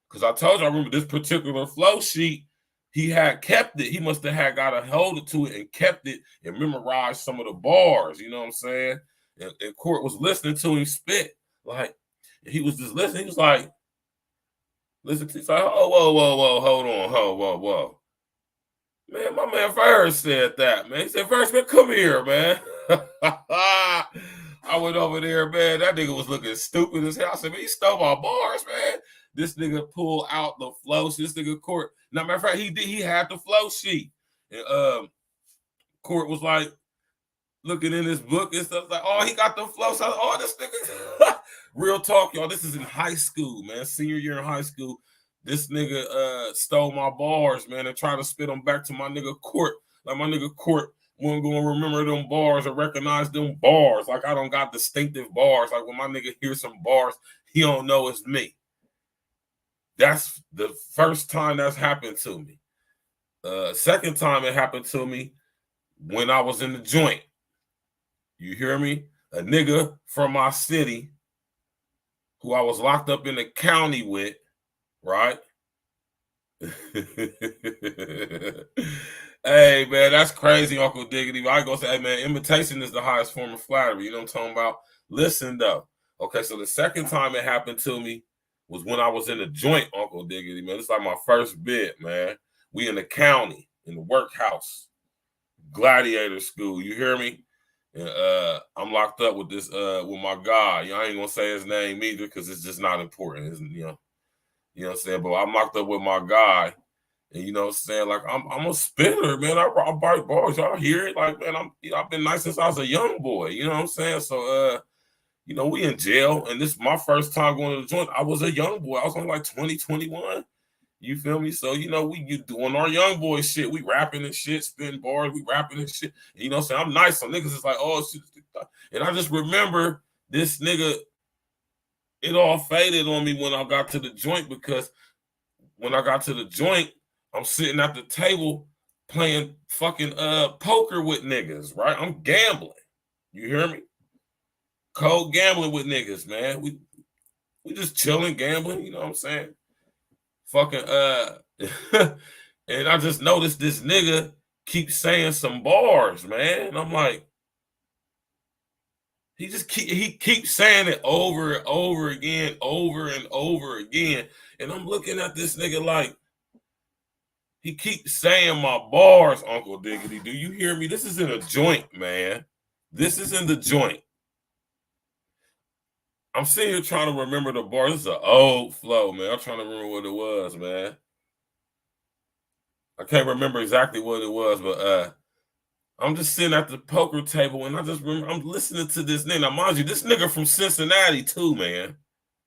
because I told you, I remember this particular flow sheet, he had kept it. He must have had got a hold to it and kept it and memorized some of the bars, you know what I'm saying? And Court was listening to him spit. Like, he was just listening. He was like, listen, he's like, oh, whoa, hold on, whoa. Man, my man Virgil said that, man. He said, Virgil, man, come here, man. I went over there, man. That nigga was looking stupid as hell. I said, man, he stole my bars, man. This nigga pulled out the flow sheet. This nigga Court. Now, matter of fact, he had the flow sheet. And Court was like looking in his book and stuff, like, oh, he got the flow. So, oh, this nigga. Real talk, y'all. This is in high school, man. Senior year in high school. This nigga stole my bars, man, and tried to spit them back to my nigga Court. Like my nigga Court wasn't gonna remember them bars or recognize them bars. Like I don't got distinctive bars. Like when my nigga hears some bars, he don't know it's me. That's the first time that's happened to me. Second time it happened to me when I was in the joint. You hear me? A nigga from my city who I was locked up in the county with, right? Hey, man, that's crazy, Uncle Diggity. I go say, hey, man, imitation is the highest form of flattery. You know what I'm talking about? Listen, though. Okay, so the second time it happened to me was when I was in the joint, Uncle Diggity, man. It's like my first bit, man. We in the county, in the workhouse, gladiator school. You hear me? And I'm locked up with this with my guy. I ain't gonna say his name either because it's just not important. It's, you know what I'm saying? But I'm locked up with my guy. And you know what I'm saying? Like I'm a spitter, man. I bite bars. Y'all hear it? Like, man, I've been nice since I was a young boy. You know what I'm saying? So you know, we in jail, and this is my first time going to the joint. I was a young boy. I was only like 20, 21. You feel me? So, you know, you doing our young boy shit. We rapping and shit, spitting bars, we rapping and shit. And, you know what I'm saying? I'm nice. Some niggas is like, oh, shit. And I just remember this nigga, it all faded on me when I got to the joint, because when I got to the joint, I'm sitting at the table playing fucking poker with niggas, right? I'm gambling. You hear me? Cold gambling with niggas, man. We just chilling, gambling, you know what I'm saying? Fucking and I just noticed this nigga keeps saying some bars, man. And I'm like, he keeps saying it over and over again, over and over again. And I'm looking at this nigga like, he keeps saying my bars, Uncle Diggity. Do you hear me? This is in a joint, man. This is in the joint. I'm sitting here trying to remember the bar. This is an old flow, man. I'm trying to remember what it was, man. I can't remember exactly what it was, but I'm just sitting at the poker table and I just remember I'm listening to this nigga. Now, mind you, this nigga from Cincinnati too, man.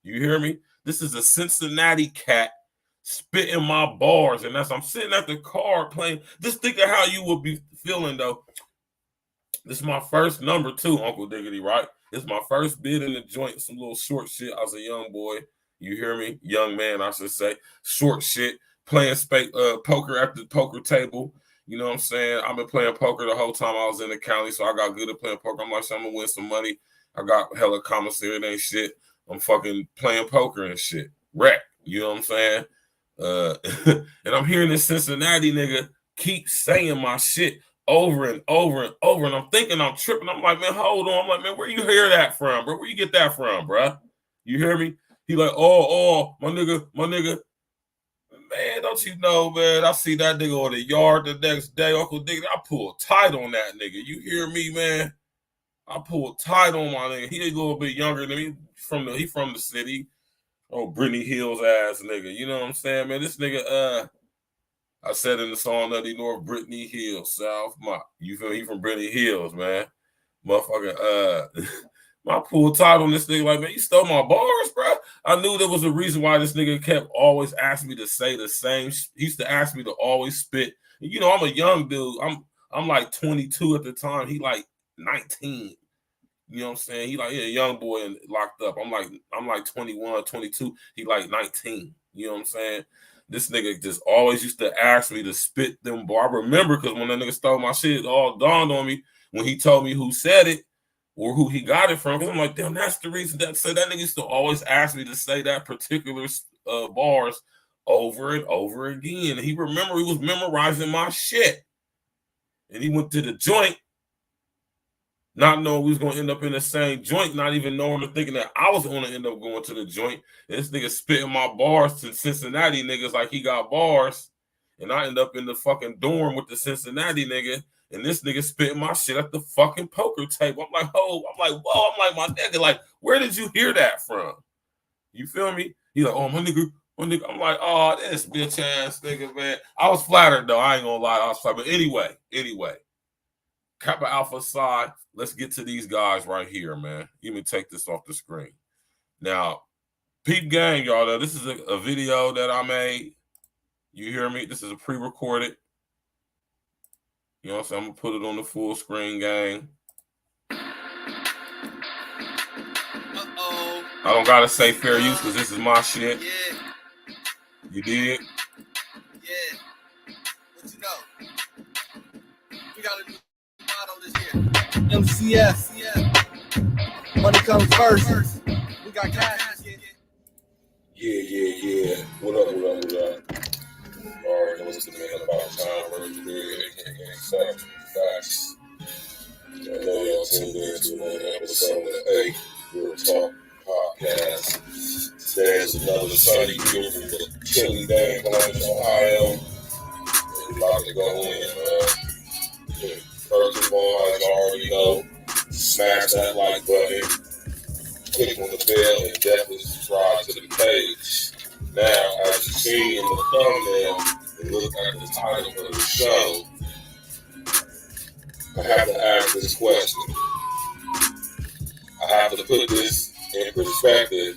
You hear me? This is a Cincinnati cat spitting my bars, and as I'm sitting at the car playing, just think of how you would be feeling though. This is my first number too, Uncle Diggity, right? It's my first bid in the joint, some little short shit. I was a young boy. You hear me? Young man, I should say. Short shit. Playing poker at the poker table. You know what I'm saying? I've been playing poker the whole time I was in the county, so I got good at playing poker. I'm like, so I'm going to win some money. I got hella commissary, it ain't shit. I'm fucking playing poker and shit. Wreck. You know what I'm saying? And I'm hearing this Cincinnati nigga keep saying my shit over and over and over. And I'm thinking I'm tripping. I'm like, man, hold on. I'm like, man, where you hear that from, bro? Where you get that from, bro? You hear me? He like, oh, my nigga. Man, don't you know, man? I see that nigga on the yard the next day. Uncle Dick, I pulled tight on that nigga. You hear me, man? I pulled tight on my nigga. He a little bit younger than me. He from the city. Oh, Brittany Hills ass nigga. You know what I'm saying, man? This nigga, I said in the song Nutty North, Brittany Hills, South. You feel me? He from Brittany Hills, man. Motherfucker, I pulled tight on this nigga like, man, you stole my bars, bro. I knew there was a reason why this nigga kept always asking me to say the same. He used to ask me to always spit. You know, I'm a young dude. I'm like 22 at the time. He like 19. You know what I'm saying? He like a young boy and locked up. I'm like 21, 22. He like 19. You know what I'm saying? This nigga just always used to ask me to spit them bars. I remember because when that nigga stole my shit, it all dawned on me when he told me who said it or who he got it from. Because I'm like, damn, that's the reason that nigga used to always ask me to say that particular bars over and over again. And he was memorizing my shit. And he went to the joint, not knowing we was going to end up in the same joint, not even knowing or thinking that I was going to end up going to the joint. And this nigga spitting my bars to Cincinnati niggas like he got bars. And I end up in the fucking dorm with the Cincinnati nigga. And this nigga spitting my shit at the fucking poker table. I'm like, whoa. I'm like, my nigga, like, where did you hear that from? You feel me? He's like, oh, my nigga. I'm like, oh, this bitch ass nigga, man. I was flattered, though. I ain't going to lie. I was flattered. But anyway. Kappa Alpha Psi, let's get to these guys right here, man. Let me take this off the screen. Now, peep gang, y'all. This is a video that I made. You hear me? This is a pre-recorded. You know what I'm saying? I'm going to put it on the full screen, gang. Uh-oh. I don't got to say fair use because this is my shit. Yeah. You dig? Yeah. What you know? We got a new motto this year. MCF. Money comes first. We got cash. Yeah. What up? All right, listen to me about time, Virgil, aka Facts. I know y'all tuned in to another episode of the Real Talk Podcast. Today is another sunny, beautiful, chilly day in Columbus, Ohio. We're about to go in, man. First of all, as you already know, smash that like button, click on the bell, and definitely subscribe to the page. Now, as you see in the thumbnail, and look at the title of the show, I have to ask this question. I have to put this in perspective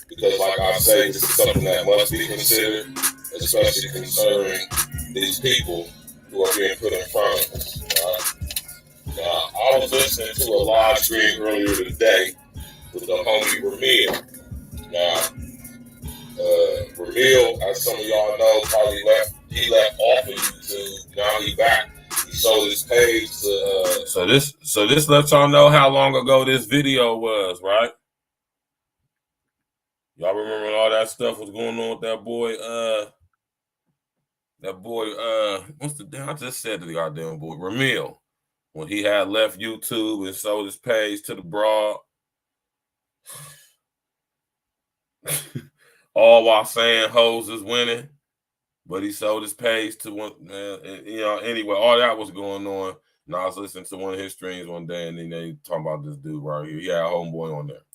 because, like I say, this is something that must be considered, especially concerning these people who are being put in front of us. Right? Now, I was listening to a live stream earlier today with the homie Ramil. Now, Virgil, as some of y'all know, probably left off of YouTube. Now he back. He sold his page to So this lets y'all know how long ago this video was, right? Y'all remember when all that stuff was going on with that boy, what's the damn? I just said the goddamn boy, Ramil. When he had left YouTube and sold his page to the broad. All while saying hoes is winning, but he sold his page to one. Anyway, all that was going on. And I was listening to one of his streams one day, and then they talking about this dude right here. He had a homeboy on there.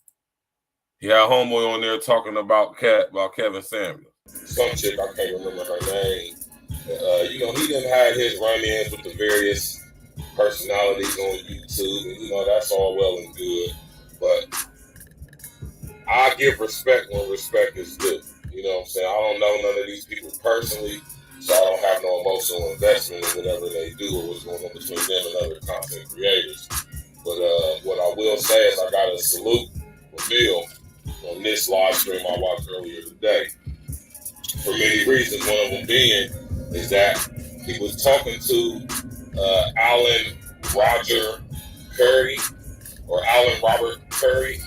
He had homeboy on there talking about Kevin Samuels. Some chick, I can't remember her name. You know, he done had his run-ins with the various personalities on YouTube, and you know, that's all well and good. But I give respect when respect is due. You know what I'm saying? I don't know none of these people personally, so I don't have no emotional investment in whatever they do or what's going on between them and other content creators. But what I will say is I got to salute Virgil on this live stream I watched earlier today. For many reasons, one of them being is that he was talking to Alan Robert Curry,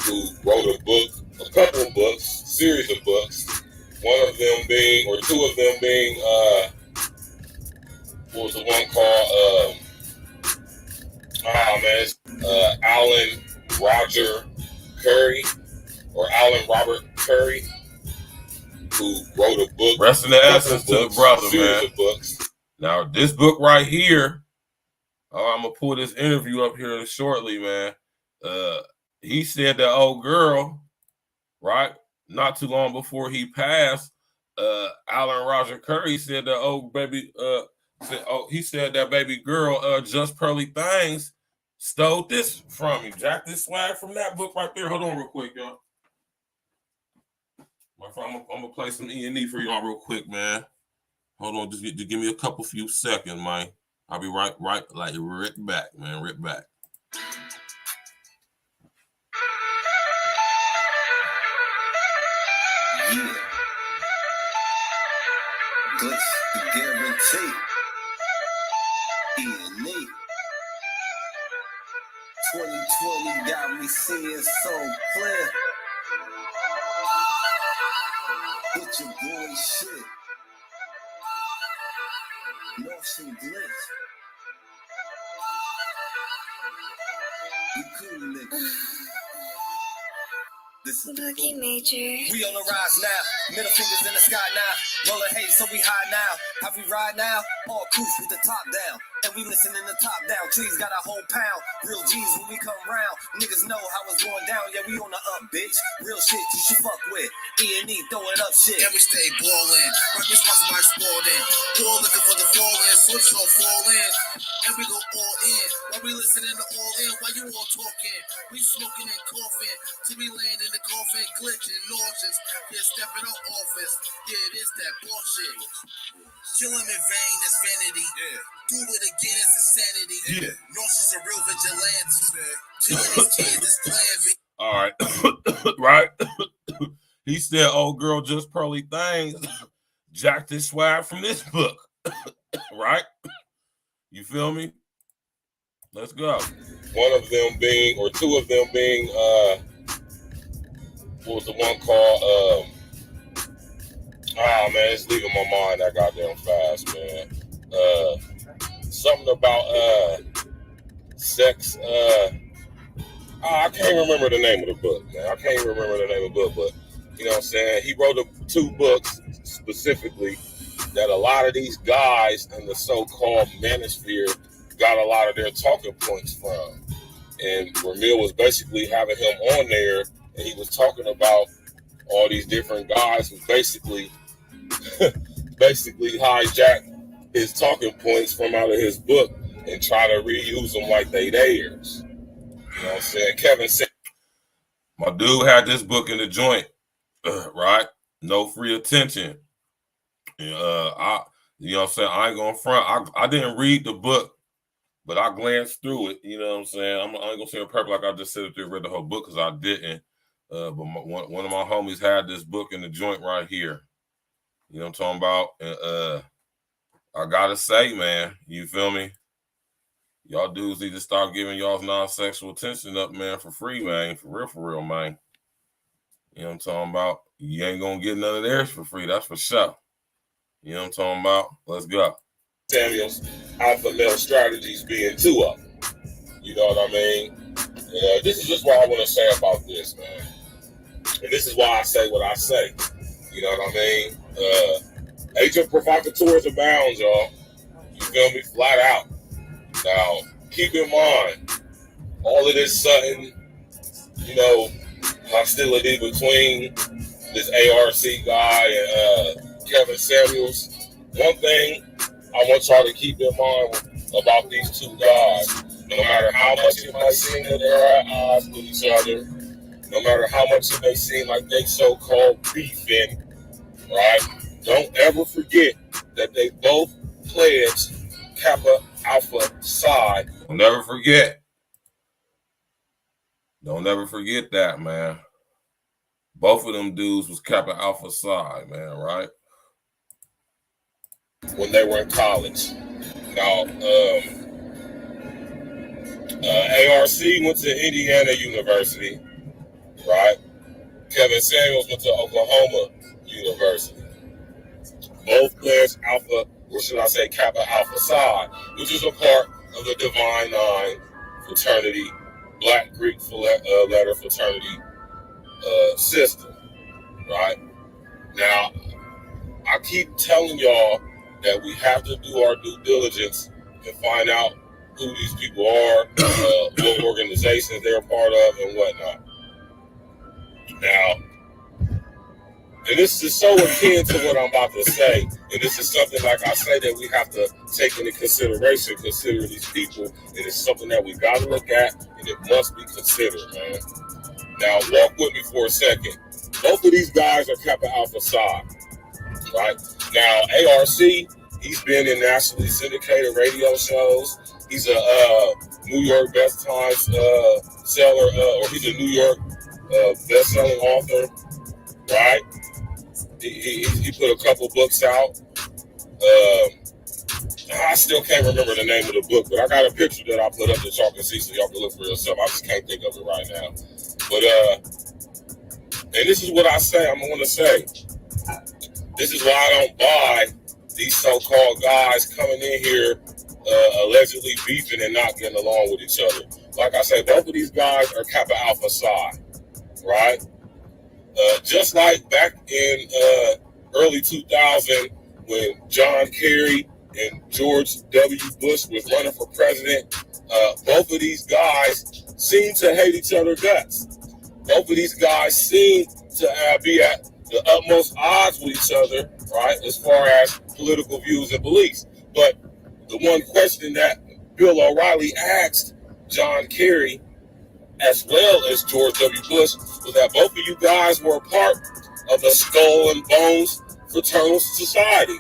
who wrote a couple of books, series of books. One of them being, or two of them being, what was the one called? Alan Robert Curry, who wrote a book. Rest in the essence to the brother, man. Of books. Now, this book right here, I'm going to pull this interview up here shortly, man. He said that old girl, right, not too long before he passed, Alan Roger Curry said that old baby, he said that baby girl, Just Pearly Things, stole this from him. Jack this swag from that book right there. Hold on real quick, y'all. I'm gonna play some E&E for y'all real quick, man. Hold on, just give me a few seconds, man. I'll be right back, man. Right back. Yeah. Glitch the guarantee. E&E. 2020 got me seeing so clear. It's your boy shit. North and Glitch. You cool niggas. This is Boogie Major. we on the rise now. Middle fingers in the sky now. Rolling haze, so we high now. How we ride now? All coops with the top down. And we listening to top down. Trees got a whole pound. Real G's when we come round. Niggas know how it's going down. Yeah, we on the up, bitch. Real shit you should fuck with. E&E throwing up shit. And we stay ballin'. Right, this was my sporting. Ball looking for the fall in. Switch don't fall in. And we go all in. While we listening to all in. While you all talking. We smoking and coughing. Till we land in the coffin. Glitching, nauseous. Yeah, stepping on office. Yeah, it is that bullshit. Kill him in vain is vanity. Yeah. Do it again is insanity. Yeah. Nauseous a real vigilante. Killing these kids is plan B. All right. Right. He said, old girl, Just Pearly Things, jacked this swag from this book. Right? You feel me? Let's go. One of them being, or two of them being, what was the one called? Man, it's leaving my mind that goddamn fast, man. Something about sex. I can't remember the name of the book, man. I can't remember the name of the book, but you know what I'm saying? He wrote two books specifically that a lot of these guys in the so-called Manosphere got a lot of their talking points from. And Ramil was basically having him on there, and he was talking about all these different guys who basically hijacked his talking points from out of his book and try to reuse them like they theirs. You know what I'm saying? Kevin said, my dude had this book in the joint, right? No free attention. You know what I'm saying? I ain't gonna front. I didn't read the book, but I glanced through it. You know what I'm saying? I ain't gonna say it perfect like I just said there read the whole book because I didn't. But one of my homies had this book in the joint right here. You know what I'm talking about? And I gotta say, man, you feel me? Y'all dudes need to start giving y'all's non-sexual attention up, man, for free, man. For real, man. You know what I'm talking about? You ain't gonna get none of theirs for free, that's for sure. You know what I'm talking about? Let's go. Samuel's alpha male strategies being two of them. You know what I mean? This is just what I want to say about this, man. And this is why I say what I say. You know what I mean? Agent provocateurs abound, y'all. You feel me? Flat out. Now, keep in mind, all of this sudden, you know, hostility between this ARC guy and Kevin Samuels. One thing I want y'all to keep in mind about these two guys, no matter how much it might seem that they're at odds with each other, no matter how much it may seem like they so-called beefing, right? Don't ever forget that they both pledged Kappa Alpha Psi. Don't never forget. Don't ever forget that, man. Both of them dudes was Kappa Alpha Psi, man, right? When they were in college. Now, ARC went to Indiana University, right? Kevin Samuels went to Oklahoma University. Both pledged Alpha, or should I say Kappa Alpha Psi, which is a part of the Divine Nine fraternity, Black Greek letter fraternity system, right? Now, I keep telling y'all that we have to do our due diligence and find out who these people are, what organizations they're a part of, and whatnot. Now, and this is so akin to what I'm about to say, and this is something, like I say, that we have to take into consideration, consider these people, and it's something that we got to look at, and it must be considered, man. Now, walk with me for a second. Both of these guys are Kappa Alpha Psi, right? Now, ARC, he's been in nationally syndicated radio shows. He's a New York Best Times seller, or he's a New York best-selling author, right? He put a couple books out. I still can't remember the name of the book, but I got a picture that I put up that y'all can see, so y'all can look for yourself. I just can't think of it right now. But and this is what I say. I'm going to say. This is why I don't buy these so-called guys coming in here allegedly beefing and not getting along with each other. Like I said, both of these guys are Kappa Alpha Psi, right? Just like back in early 2000 when John Kerry and George W. Bush was running for president, both of these guys seem to hate each other guts. Both of these guys seem to be at the utmost odds with each other, right, as far as political views and beliefs. But the one question that Bill O'Reilly asked John Kerry, as well as George W. Bush, was that both of you guys were a part of the Skull and Bones Fraternal Society.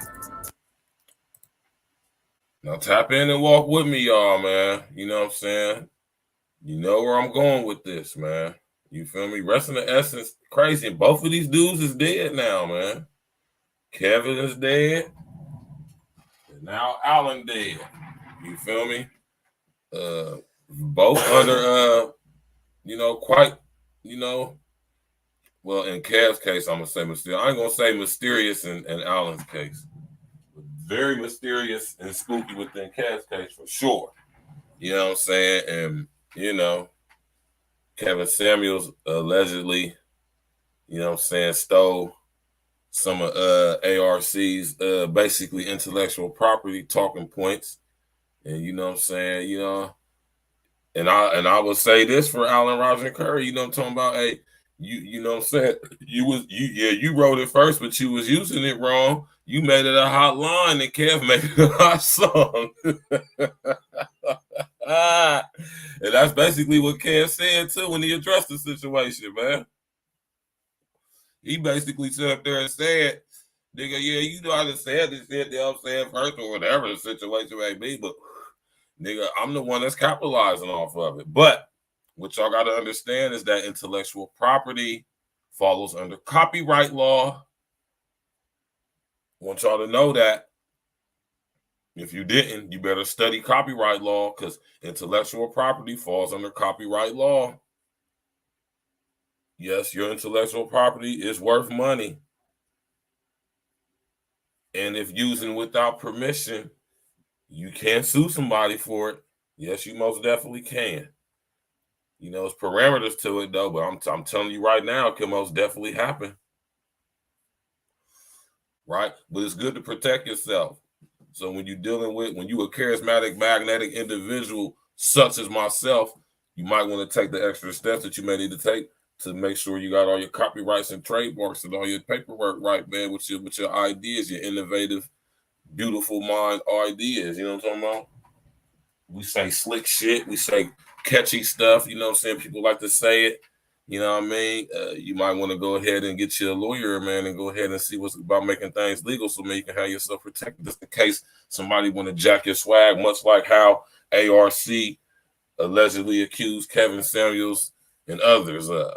Now tap in and walk with me, y'all, man. You know what I'm saying? You know where I'm going with this, man. You feel me? Rest in the essence, crazy. And both of these dudes is dead now, man. Kevin is dead. And now Alan dead. You feel me? Both under quite, well, in Kev's case, I'm gonna say mysterious. I ain't gonna say mysterious in Alan's case. Very mysterious and spooky within Kev's case for sure. You know what I'm saying? And Kevin Samuels allegedly, stole some of ARC's basically intellectual property talking points. And you know what I'm saying, and I would say this for Alan Roger Curry, you know what I'm talking about? Hey, you know what I'm saying? You wrote it first, but you was using it wrong. You made it a hot line and Kev made it a hot song. And that's basically what Kev said too when he addressed the situation, man. He basically sat up there and said, nigga, yeah, you know how to say it, you know what I'm saying, first or whatever the situation may be, but nigga, I'm the one that's capitalizing off of it. But what y'all got to understand is that intellectual property follows under copyright law. I want y'all to know that. If you didn't, you better study copyright law because intellectual property falls under copyright law. Yes, your intellectual property is worth money. And if using without permission, you can sue somebody for it. Yes, you most definitely can. There's parameters to it, though, but I'm telling you right now, it can most definitely happen. Right? But it's good to protect yourself. So when you're a charismatic, magnetic individual, such as myself, you might want to take the extra steps that you may need to take to make sure you got all your copyrights and trademarks and all your paperwork right, man, with your ideas, your innovative, beautiful mind ideas. You know what I'm talking about? We say slick shit. We say catchy stuff. You know what I'm saying? People like to say it. You know what I mean? You might want to go ahead and get you a lawyer, man, and go ahead and see what's about making things legal so, man, you can have yourself protected just in case somebody want to jack your swag, much like how ARC allegedly accused Kevin Samuels and others of.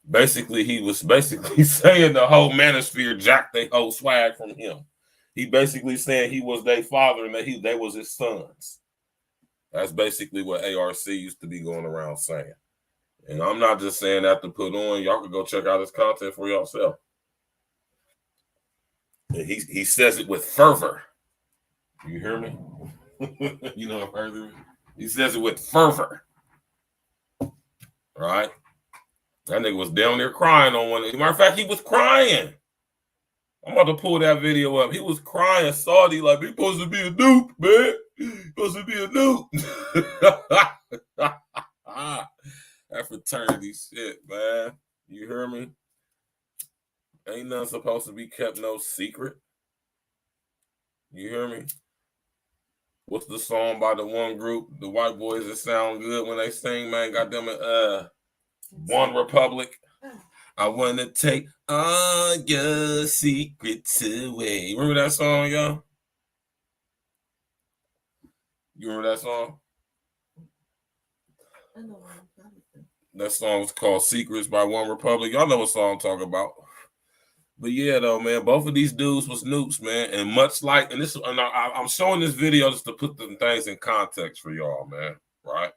Basically, he was basically saying the whole Manosphere jacked their whole swag from him. He basically saying he was their father and that they was his sons. That's basically what ARC used to be going around saying. And I'm not just saying that to put on. Y'all can go check out his content for yourself. And he says it with fervor. You hear me? You know what fervor? He says it with fervor. Right? That nigga was down there crying on one. Matter of fact, he was crying. I'm about to pull that video up. He was crying, salty, like, he's supposed to be a dupe, man. He's supposed to be a dupe. That fraternity shit, man. You hear me? Ain't nothing supposed to be kept no secret. You hear me? What's the song by the one group, the white boys that sound good when they sing, man? Goddamn it, One Republic. I want to take all your secrets away. You remember that song, y'all? You remember that song? I know. That song was called Secrets by One Republic. Y'all know what song I'm talking about. But yeah, though, man, both of these dudes was nukes, man. And much like, and I'm showing this video just to put the things in context for y'all, man. Right?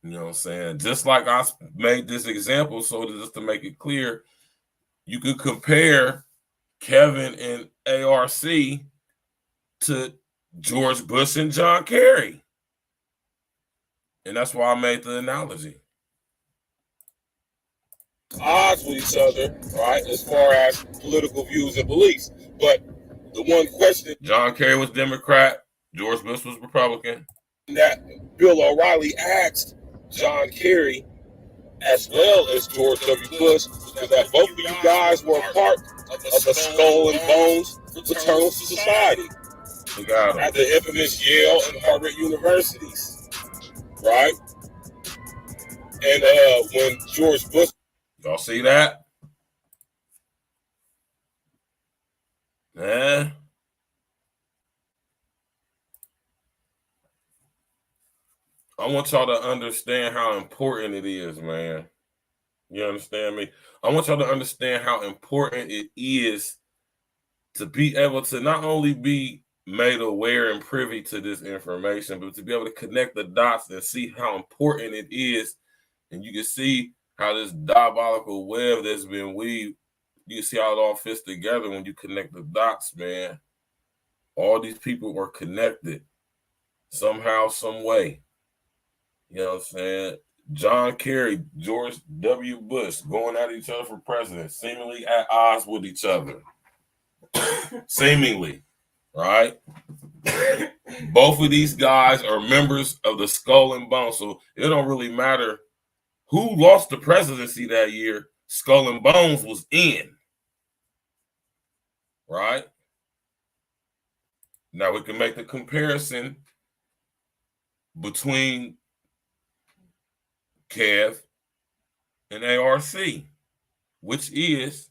You know what I'm saying? Just like I made this example, so just to make it clear, you could compare Kevin and ARC to George Bush and John Kerry. And that's why I made the analogy. Odds with each other, right, as far as political views and beliefs. But the one question, John Kerry was Democrat, George Bush was Republican. That Bill O'Reilly asked John Kerry as well as George W. Bush, that both of you guys were a part of the Skull and Bones Fraternal Society at the infamous Yale and Harvard universities, right? And when George Bush, y'all see that? Yeah. I want y'all to understand how important it is, man. You understand me? I want y'all to understand how important it is to be able to not only be made aware and privy to this information, but to be able to connect the dots and see how important it is. And you can see how this diabolical web that's been weaved, you can see how it all fits together when you connect the dots, man. All these people were connected somehow, some way. You know what I'm saying? John Kerry, George W. Bush going at each other for president, seemingly at odds with each other. Seemingly, right? Both of these guys are members of the Skull and Bones, so it don't really matter who lost the presidency that year. Skull and Bones was in, right? Now we can make the comparison between Kev and ARC, which is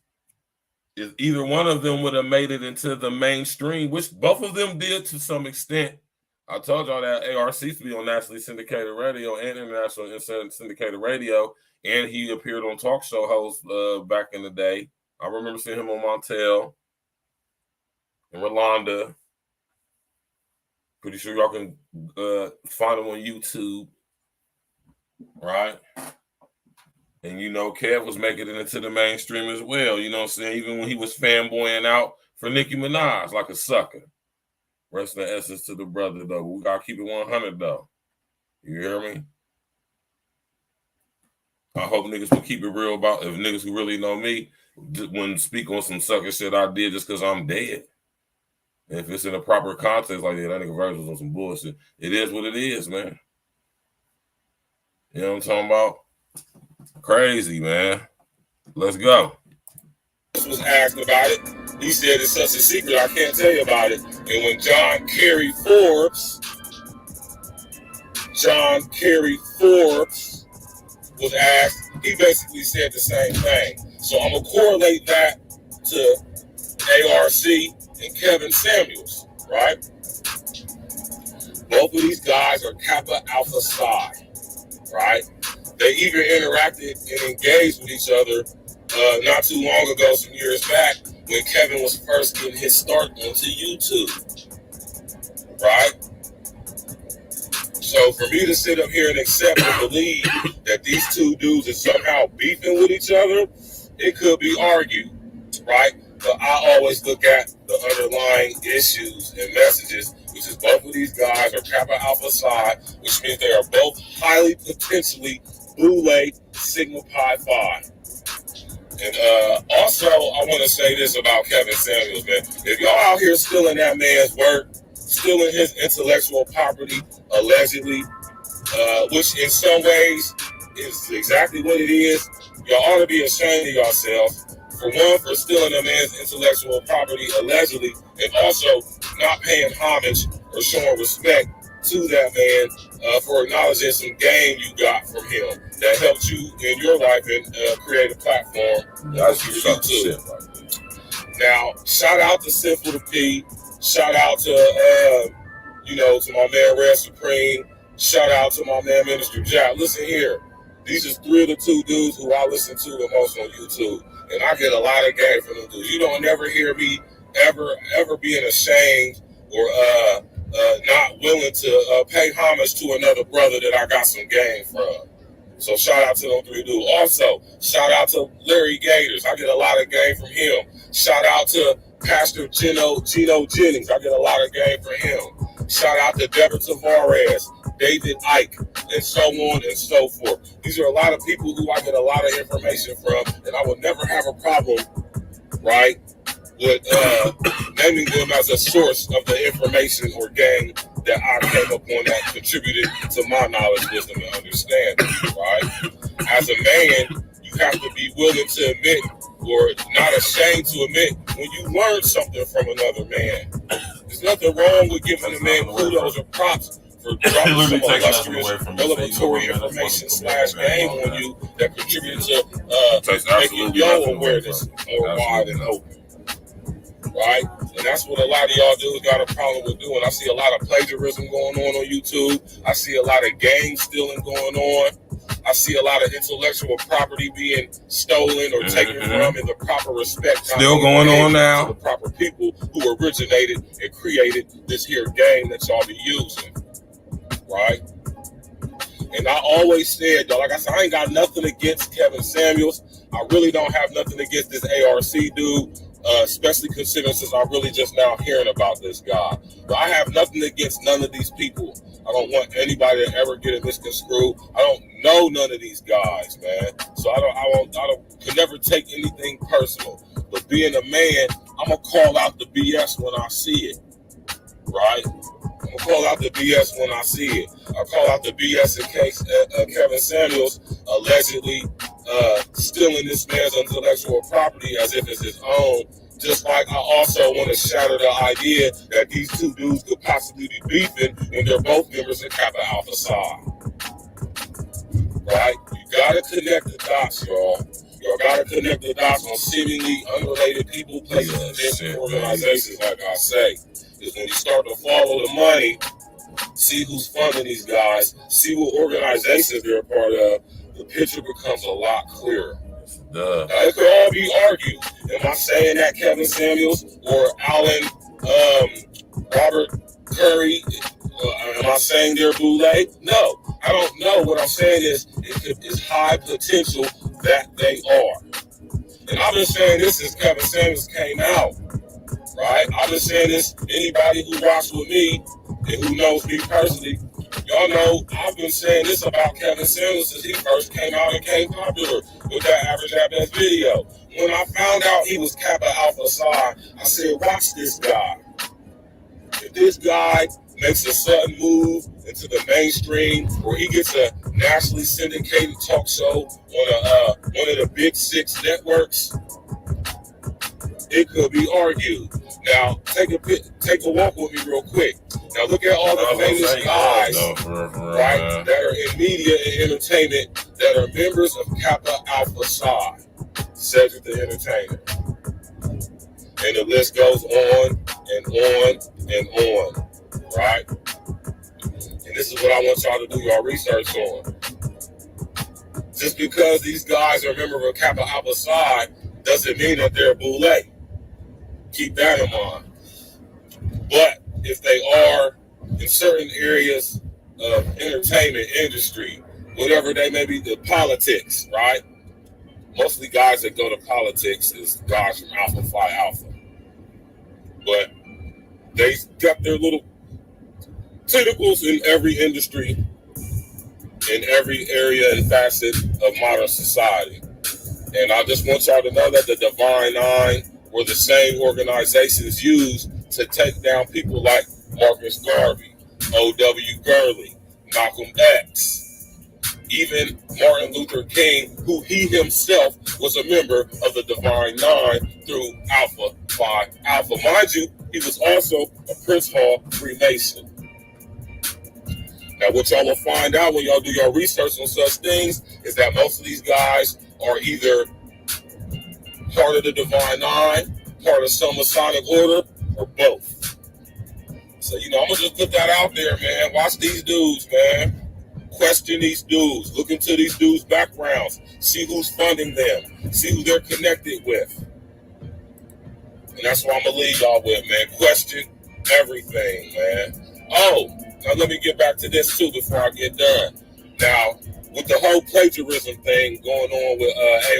either one of them would have made it into the mainstream, which both of them did to some extent. I told y'all that ARC used to be on nationally syndicated radio and international syndicated radio, and he appeared on talk show hosts back in the day. I remember seeing him on Montel and Rolanda. Pretty sure y'all can find him on YouTube, right? And, you know, Kev was making it into the mainstream as well. You know what I'm saying? Even when he was fanboying out for Nicki Minaj like a sucker. Rest in essence to the brother, though. We got to keep it 100, though. You hear me? I hope niggas will keep it real about, if niggas who really know me wouldn't speak on some sucker shit I did just because I'm dead. And if it's in a proper context like that, that nigga Virgil was on some bullshit. It is what it is, man. You know what I'm talking about? Crazy, man. Let's go. Was asked about it. He said it's such a secret, I can't tell you about it. And when John Kerry Forbes was asked, he basically said the same thing. So I'm going to correlate that to ARC and Kevin Samuels, right? Both of these guys are Kappa Alpha Psi, right? They even interacted and engaged with each other not too long ago, some years back, when Kevin was first getting his start onto YouTube, right? So for me to sit up here and accept and believe that these two dudes are somehow beefing with each other, it could be argued, right? But I always look at the underlying issues and messages, which is both of these guys are Kappa Alpha Psi, which means they are both highly potentially Boule Sigma Pi Phi. And also, I want to say this about Kevin Samuels, man. If y'all out here stealing that man's work, stealing his intellectual property, allegedly, which in some ways is exactly what it is, y'all ought to be ashamed of yourselves. For one, for stealing a man's intellectual property, allegedly, and also not paying homage or showing respect to that man for acknowledging some game you got from him that helped you in your life and create a platform. That's YouTube. Now, shout out to Simple to P. Shout out to to my man Red Supreme. Shout out to my man Minister Jack. Listen here, these are three of the two dudes who I listen to the most on YouTube, and I get a lot of game from them dudes. You don't never hear me ever being ashamed or not willing to pay homage to another brother that I got some game from. So shout out to them three dudes. Also, shout out to Larry Gators. I get a lot of game from him. Shout out to Pastor Gino Jennings. I get a lot of game from him. Shout out to Deborah Tavares, David Icke, and so on and so forth. These are a lot of people who I get a lot of information from, and I would never have a problem, right, with naming them as a source of the information or game that I came up on that contributed to my knowledge, wisdom, and understanding, right? As a man, you have to be willing to admit, or not ashamed to admit, when you learn something from another man. There's nothing wrong with giving a man kudos or props for dropping some illustrious revelatory information / game on you that contributed to making your awareness more wide and open. Right? And that's what a lot of y'all dudes got a problem with doing. I see a lot of plagiarism going on YouTube. I see a lot of game stealing going on. I see a lot of intellectual property being stolen or taken from in the proper respect. Still going on now. The proper people who originated and created this here game that y'all be using. Right? And I always said, though, like I said, I ain't got nothing against Kevin Samuels. I really don't have nothing against this ARC dude. Especially considering since I'm really just now hearing about this guy. But I have nothing against none of these people. I don't want anybody to ever get it misconstrued. I don't know none of these guys, man. So I could never take anything personal. But being a man, I'm gonna call out the BS when I see it. Right? I'm gonna call out the BS when I see it. I call out the BS in case Kevin Samuels allegedly stealing this man's intellectual property as if it's his own. Just like I also want to shatter the idea that these two dudes could possibly be beefing and they're both members of Kappa Alpha Psi. Right? You gotta connect the dots, y'all. Y'all gotta connect the dots on seemingly unrelated people, places, events, and organizations, like I say. Is when you start to follow the money, see who's funding these guys, see what organizations they're a part of, the picture becomes a lot clearer. It could all be argued. Am I saying that Kevin Samuels or Alan Robert Curry, am I saying they're Boule? No, I don't know. What I'm saying is it's high potential that they are. And I've been saying this since Kevin Samuels came out. Right? I've been saying this, anybody who rocks with me and who knows me personally, y'all know I've been saying this about Kevin Samuels since he first came out and came popular with that Average at Best video. When I found out he was Kappa Alpha Psi, I said, watch this guy. If this guy makes a sudden move into the mainstream, or he gets a nationally syndicated talk show on one of the big 6 networks, it could be argued. Now, take a walk with me real quick. Now, look at all the famous guys, right, that are in media and entertainment that are members of Kappa Alpha Psi, Cedric the Entertainer. And the list goes on and on and on, right? And this is what I want y'all to do y'all research on. Just because these guys are a member of Kappa Alpha Psi doesn't mean that they're boule. Keep that in mind. But if they are in certain areas of entertainment industry, whatever they may be, the politics, right? Mostly guys that go to politics is guys from Alpha Phi Alpha. But they got their little tentacles in every industry, in every area and facet of modern society. And I just want y'all to know that the Divine Nine were the same organizations used to take down people like Marcus Garvey, O.W. Gurley, Malcolm X, even Martin Luther King, who he himself was a member of the Divine Nine through Alpha Phi Alpha. Mind you, he was also a Prince Hall Freemason. Now, what y'all will find out when y'all do your research on such things is that most of these guys are either part of the Divine Nine, part of some Masonic order, or both. So, I'm going to just put that out there, man. Watch these dudes, man. Question these dudes. Look into these dudes' backgrounds. See who's funding them. See who they're connected with. And that's what I'm going to leave y'all with, man. Question everything, man. Oh, now let me get back to this, too, before I get done. Now, with the whole plagiarism thing going on with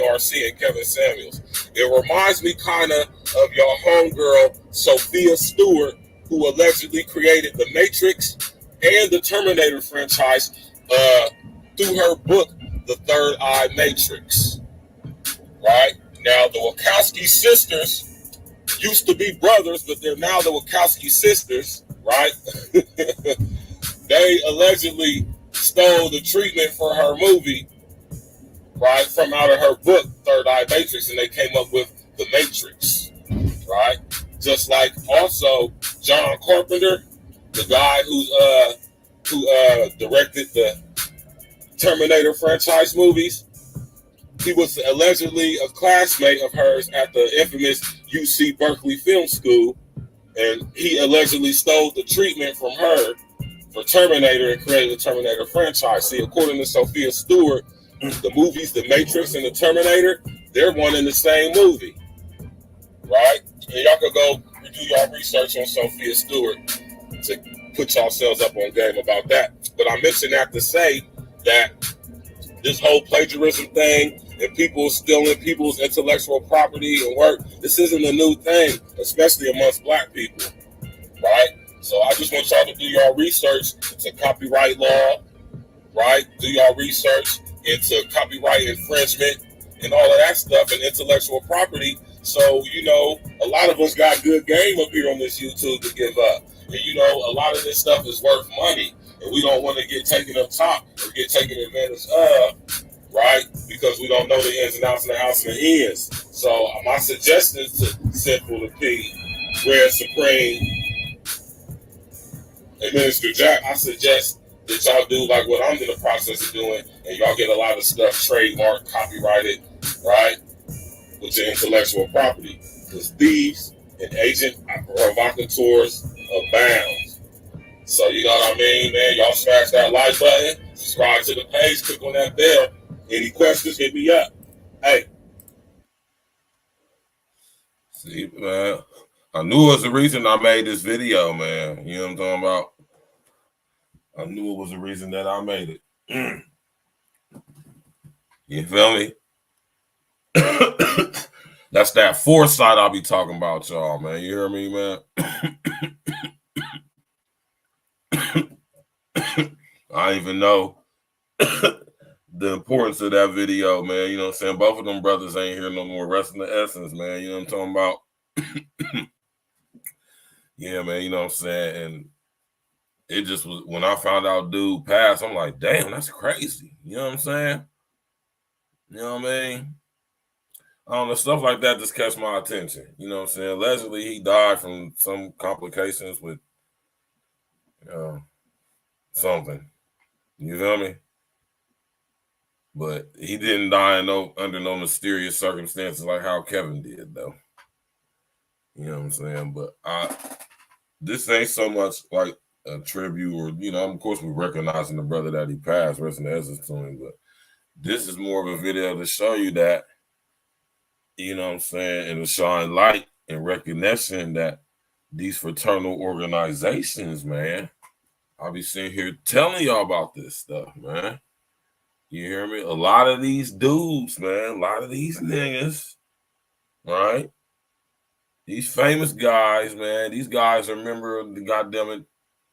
ARC and Kevin Samuels, it reminds me kind of your homegirl, Sophia Stewart, who allegedly created The Matrix and the Terminator franchise through her book, The Third Eye Matrix. Right? Now, the Wachowski sisters used to be brothers, but they're now the Wachowski sisters, right? They allegedly stole the treatment for her movie, right, from out of her book, Third Eye Matrix, and they came up with The Matrix, right? Just like also John Carpenter, the guy who directed the Terminator franchise movies, he was allegedly a classmate of hers at the infamous UC Berkeley Film School, and he allegedly stole the treatment from her for Terminator and created the Terminator franchise. See, according to Sophia Stewart, the movies, The Matrix and the Terminator, they're one in the same movie, right? And y'all could go do y'all research on Sophia Stewart to put yourselves up on game about that. But I mentioned that to say that this whole plagiarism thing and people stealing people's intellectual property and work, this isn't a new thing, especially amongst Black people, right? So I just want y'all to do y'all research into copyright law, right? Do y'all research into copyright infringement and all of that stuff and intellectual property. So, a lot of us got good game up here on this YouTube to give up. And, a lot of this stuff is worth money. And we don't want to get taken up top or get taken advantage of, right? Because we don't know the ins and outs and the outs and the ends. So my suggestion to Sinful to P, Red Supreme, and Minister Jack, I suggest that y'all do like what I'm in the process of doing, and y'all get a lot of stuff trademarked, copyrighted, right, with your intellectual property. Because thieves and agent provocateurs abound. So, you know what I mean, man? Y'all smash that like button, subscribe to the page, click on that bell. Any questions, hit me up. Hey. See, man, I knew it was the reason I made this video, man. You know what I'm talking about? I knew it was the reason that I made it. You feel me? That's that foresight I'll be talking about, y'all, man. You hear me, man? I don't even know the importance of that video, man. You know what I'm saying? Both of them brothers ain't here no more. Rest in the essence, man. You know what I'm talking about? Yeah, man. You know what I'm saying? And it just was when I found out dude passed, I'm like, damn, that's crazy. You know what I'm saying? You know what I mean? I don't know, stuff like that just catch my attention. You know what I'm saying? Allegedly, he died from some complications with something. You feel me? But he didn't die under no mysterious circumstances like how Kevin did, though. You know what I'm saying? But this ain't so much like a tribute or, you know, of course we're recognizing the brother that he passed, rest in essence to him, but this is more of a video to show you that, you know what I'm saying, and to shine light and recognition that these fraternal organizations, man, I'll be sitting here telling y'all about this stuff, man. You hear me? A lot of these dudes, man, a lot of these niggas, right? These famous guys, man, these guys are a member of the goddamn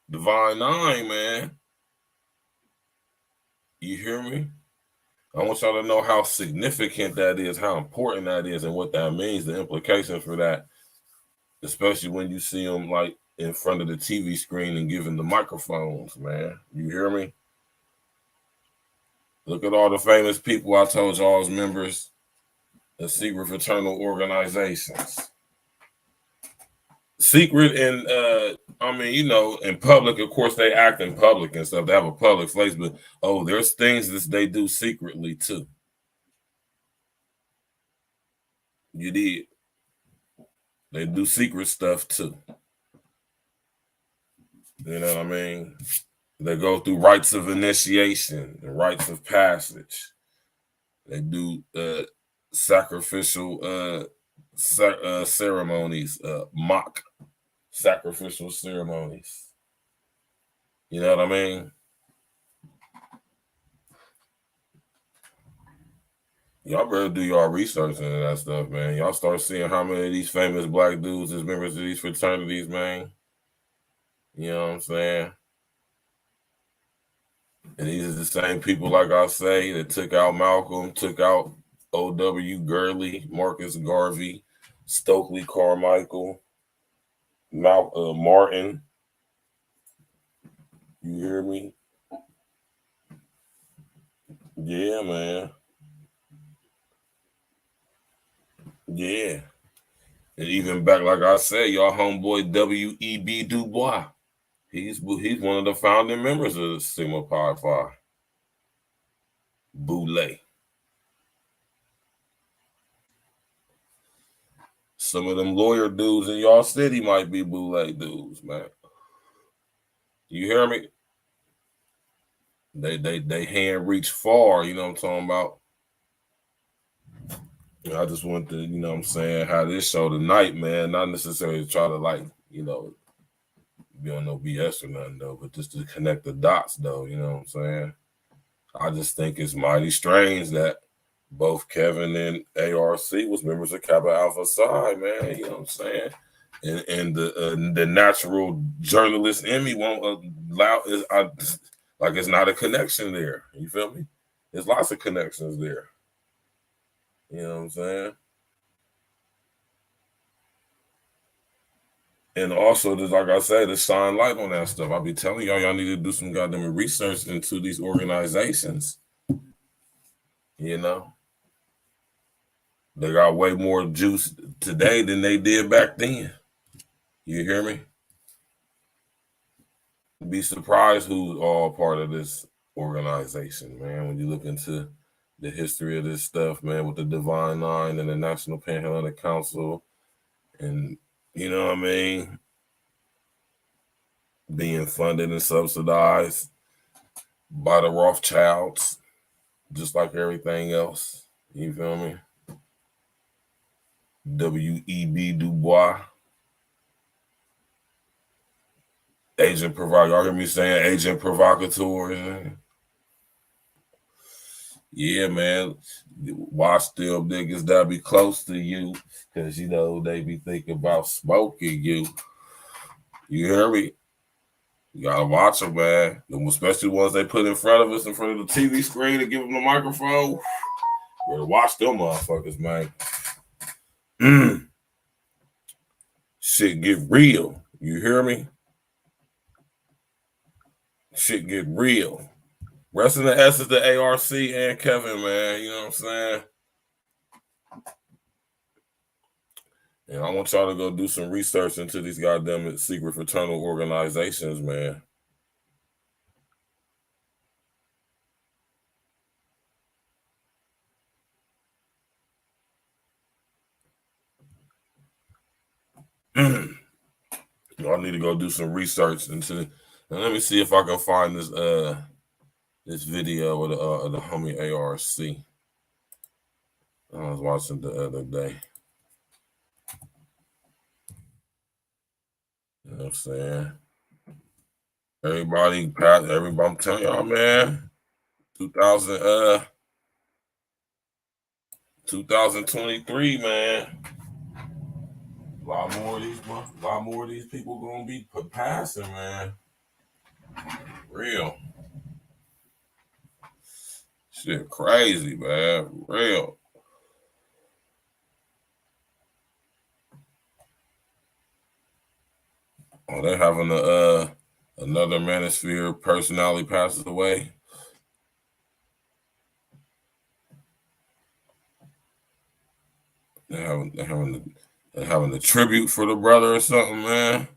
Divine Nine, man. You hear me? I want y'all to know how significant that is, how important that is, and what that means, the implications for that, especially when you see them like in front of the TV screen and giving the microphones, man. You hear me? Look at all the famous people I told y'all as members of secret fraternal organizations. Secret and I mean, you know, in public, of course, they act in public and stuff. They have a public face, but there's things that they do secretly too. You did. They do secret stuff too. You know what I mean? They go through rites of initiation and rites of passage. They do sacrificial ceremonies, mock sacrificial ceremonies. You know what I mean? Y'all better do y'all research into that stuff, man. Y'all start seeing how many of these famous black dudes is members of these fraternities, man. You know what I'm saying? And these are the same people, like I say, that took out Malcolm, took out O.W. Gurley, Marcus Garvey, Stokely Carmichael, Martin. You hear me? Yeah, man. Yeah. And even back, like I said, y'all homeboy W.E.B. Du Bois. He's one of the founding members of the Sigma Pi Phi. Boule. Some of them lawyer dudes in y'all city might be Boule dudes, man. You hear me? They hand reach far, you know what I'm talking about? I just want to, you know what I'm saying, have this show tonight, man. Not necessarily to try to, like, you know, be on no BS or nothing, though, but just to connect the dots, though, you know what I'm saying? I just think it's mighty strange that both Kevin and ARC was members of Kappa Alpha Psi, man, you know what I'm saying? And the natural journalist in me won't allow, like, it's not a connection there. You feel me? There's lots of connections there. You know what I'm saying? And also, just like I said, to shine light on that stuff. I'll be telling y'all need to do some goddamn research into these organizations. You know? They got way more juice today than they did back then. You hear me? Be surprised who's all part of this organization, man, when you look into the history of this stuff, man, with the Divine Nine and the National Panhellenic Council, and you know what I mean, being funded and subsidized by the Rothschilds, just like everything else. You feel me? W.E.B. Du Bois, agent provocateur. Y'all hear me saying agent provocateur? Yeah, man. Watch them niggas that be close to you, because you know they be thinking about smoking you. You hear me? You gotta watch them, man. Especially ones they put in front of us, in front of the TV screen, and give them the microphone. Better watch them motherfuckers, man. Shit get real. You hear me? Shit get real. Rest in the essence to ARC and Kevin, man. You know what I'm saying? And I want y'all to go do some research into these goddamn secret fraternal organizations, man. Y'all need to go do some research into. And let me see if I can find this this video of the homie ARC. I was watching the other day. You know what I'm saying? Everybody, I'm telling y'all, man. 2023, man. A lot more of these people gonna be passing, man. Real. Shit crazy, man. Real. Oh, they're having another Manosphere personality passes away. They're having a tribute for the brother or something, man.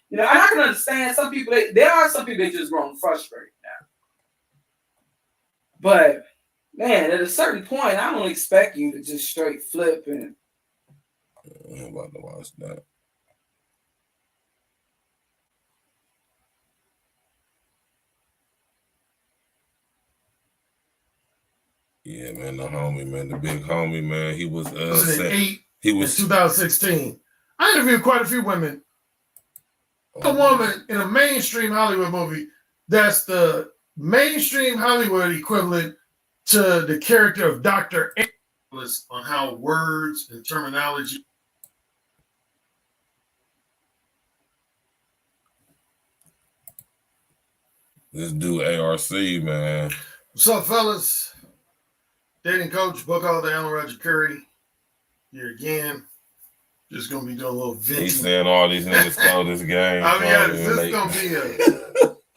You know, and I can understand some people. There are some people that just grown frustrated now. But man, at a certain point, I don't expect you to just straight flip and. I'm about to watch that. Yeah, man, the homie, man, the big homie, man. He was he was in 2016. I interviewed quite a few women. A woman in a mainstream Hollywood movie that's the mainstream Hollywood equivalent to the character of Dr. Analyst on how words and terminology. This dude ARC, man. What's up, fellas? Dating coach, book all the Alan Roger Curry. Here again. Just gonna be doing a little venting. He's saying all these niggas stole this game. I mean, this is gonna be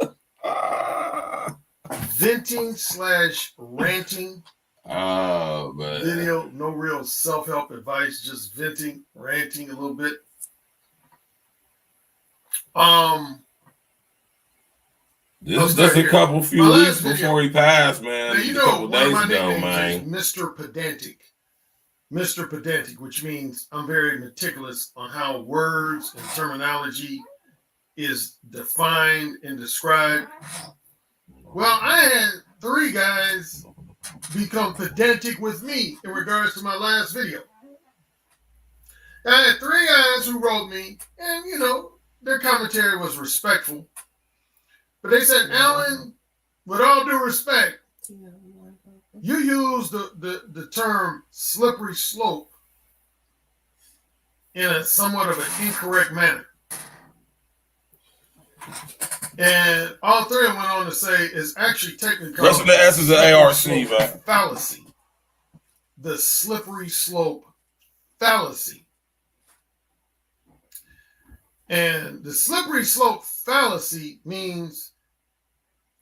a venting / ranting video. No real self-help advice, just venting, ranting a little bit. This is just a few weeks before he passed, man. Now, you know, one of my nicknames is Mr. Pedantic. Mr. Pedantic, which means I'm very meticulous on how words and terminology is defined and described. Well, I had 3 guys become pedantic with me in regards to my last video. I had 3 guys who wrote me, and, you know, their commentary was respectful. But they said, Alan, with all due respect, you use the term slippery slope in a somewhat of an incorrect manner. And all 3 of them went on to say is actually technically rest of the S is an ARC, man. Fallacy. The slippery slope fallacy. And the slippery slope fallacy means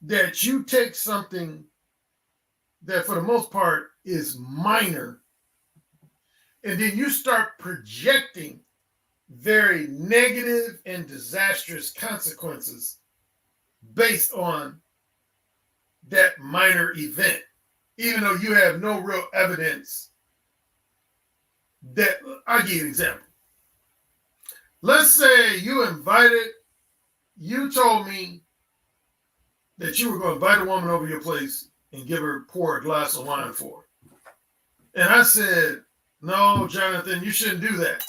that you take something that for the most part is minor, and then you start projecting very negative and disastrous consequences based on that minor event, even though you have no real evidence that. I'll give you an example. Let's say you told me that you were going to invite a woman over your place and pour a glass of wine for her. And I said, no, Jonathan, you shouldn't do that.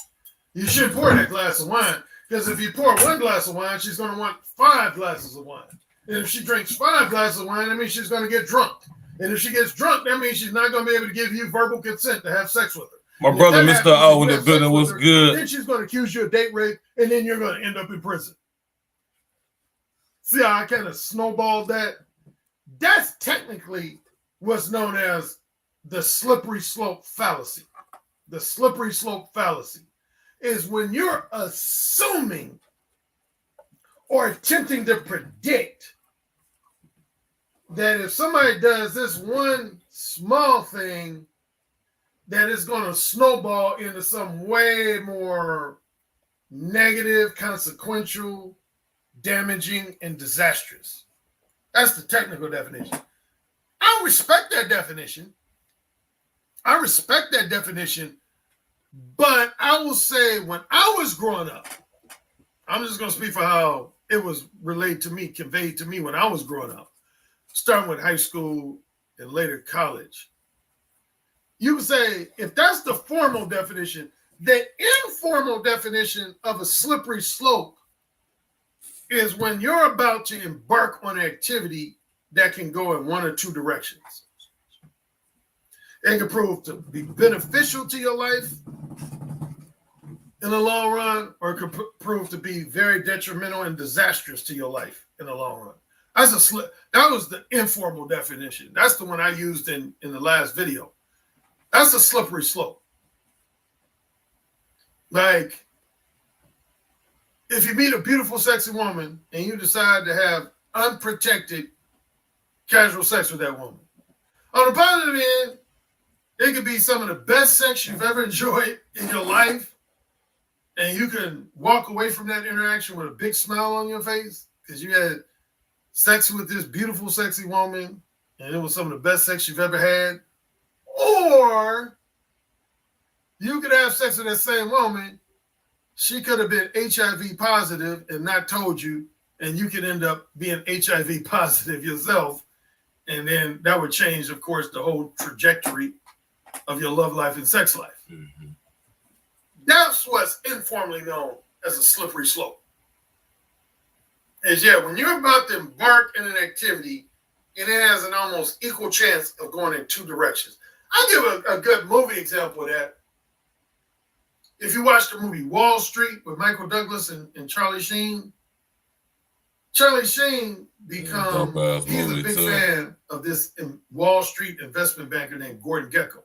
You shouldn't pour that glass of wine, because if you pour 1 glass of wine, she's going to want 5 glasses of wine. And if she drinks 5 glasses of wine, that means she's going to get drunk. And if she gets drunk, that means she's not going to be able to give you verbal consent to have sex with her. My brother, Mr. O, in the building was good. Then she's going to accuse you of date rape, and then you're going to end up in prison. See how I kind of snowballed that? That's technically what's known as the slippery slope fallacy. The slippery slope fallacy is when you're assuming or attempting to predict that if somebody does this one small thing, that it's going to snowball into some way more negative, consequential, damaging, and disastrous. That's the technical definition. I respect that definition. But I will say when I was growing up, I'm just going to speak for how it was relayed to me, conveyed to me when I was growing up, starting with high school and later college. You would say, if that's the formal definition, the informal definition of a slippery slope is when you're about to embark on an activity that can go in one or two directions. It can prove to be beneficial to your life in the long run, or it could prove to be very detrimental and disastrous to your life in the long run. That was the informal definition. That's the one I used in the last video. That's a slippery slope. Like, if you meet a beautiful, sexy woman and you decide to have unprotected casual sex with that woman, on the positive end, it could be some of the best sex you've ever enjoyed in your life, and you can walk away from that interaction with a big smile on your face because you had sex with this beautiful, sexy woman, and it was some of the best sex you've ever had. Or you could have sex with that same woman. She could have been HIV positive and not told you, and you could end up being HIV positive yourself. And then that would change, of course, the whole trajectory of your love life and sex life. Mm-hmm. That's what's informally known as a slippery slope. Is, when you're about to embark in an activity and it has an almost equal chance of going in two directions. I'll give a good movie example of that. If you watch the movie Wall Street with Michael Douglas and Charlie Sheen, Charlie Sheen he's a big fan of this Wall Street investment banker named Gordon Gekko.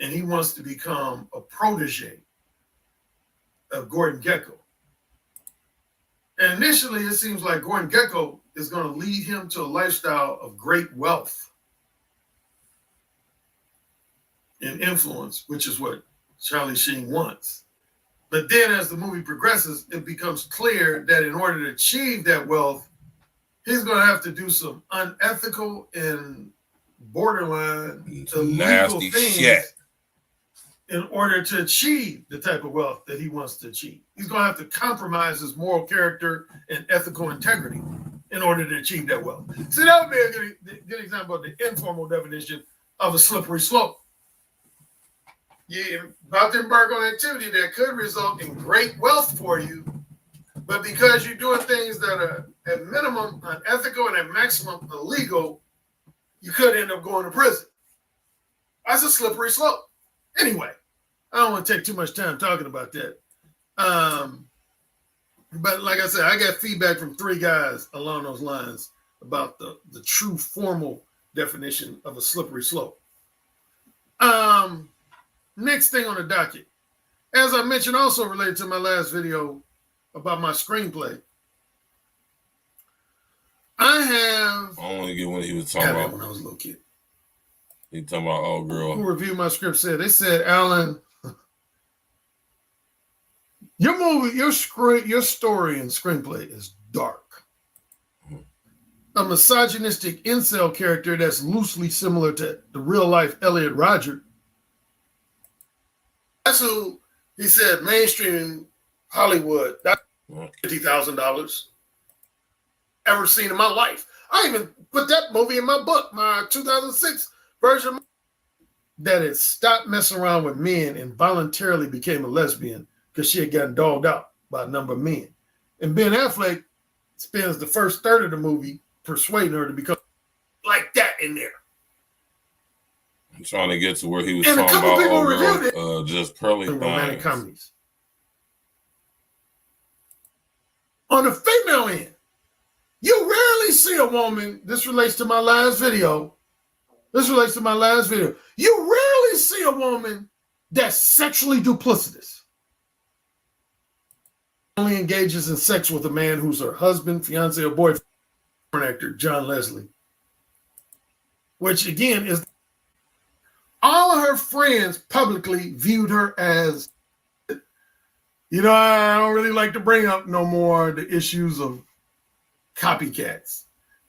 And he wants to become a protege of Gordon Gekko. And initially, it seems like Gordon Gekko is going to lead him to a lifestyle of great wealth and influence, which is what Charlie Sheen wants. But then as the movie progresses, it becomes clear that in order to achieve that wealth, he's going to have to do some unethical and borderline illegal things shit in order to achieve the type of wealth that he wants to achieve. He's going to have to compromise his moral character and ethical integrity in order to achieve that wealth. See, that would be a good example of the informal definition of a slippery slope. You're about to embark on activity that could result in great wealth for you, but because you're doing things that are at minimum unethical and at maximum illegal, you could end up going to prison. That's a slippery slope. Anyway, I don't want to take too much time talking about that. But like I said, I got feedback from 3 guys along those lines about the true formal definition of a slippery slope. Next thing on the docket, as I mentioned, also related to my last video about my screenplay, I want to get what he was talking about when I was a little kid. He talking about old girl who reviewed my script they said, Alan, your movie, your story and screenplay is dark. A misogynistic incel character that's loosely similar to the real life Elliot Rodger. That's who he said mainstream Hollywood. That's $50,000 ever seen in my life. I even put that movie in my book, my 2006 version. That had stopped messing around with men and voluntarily became a lesbian because she had gotten dogged out by a number of men. And Ben Affleck spends the first third of the movie persuading her to become like that in there. I'm trying to get to where he was talking about just curly romantic comedies. On the female end, you rarely see a woman. This relates to my last video. You rarely see a woman that's sexually duplicitous. only engages in sex with a man who's her husband, fiance, or boyfriend. Actor John Leslie, which again is all of her friends publicly viewed her as, you know, I don't really like to bring up no more the issues of copycats.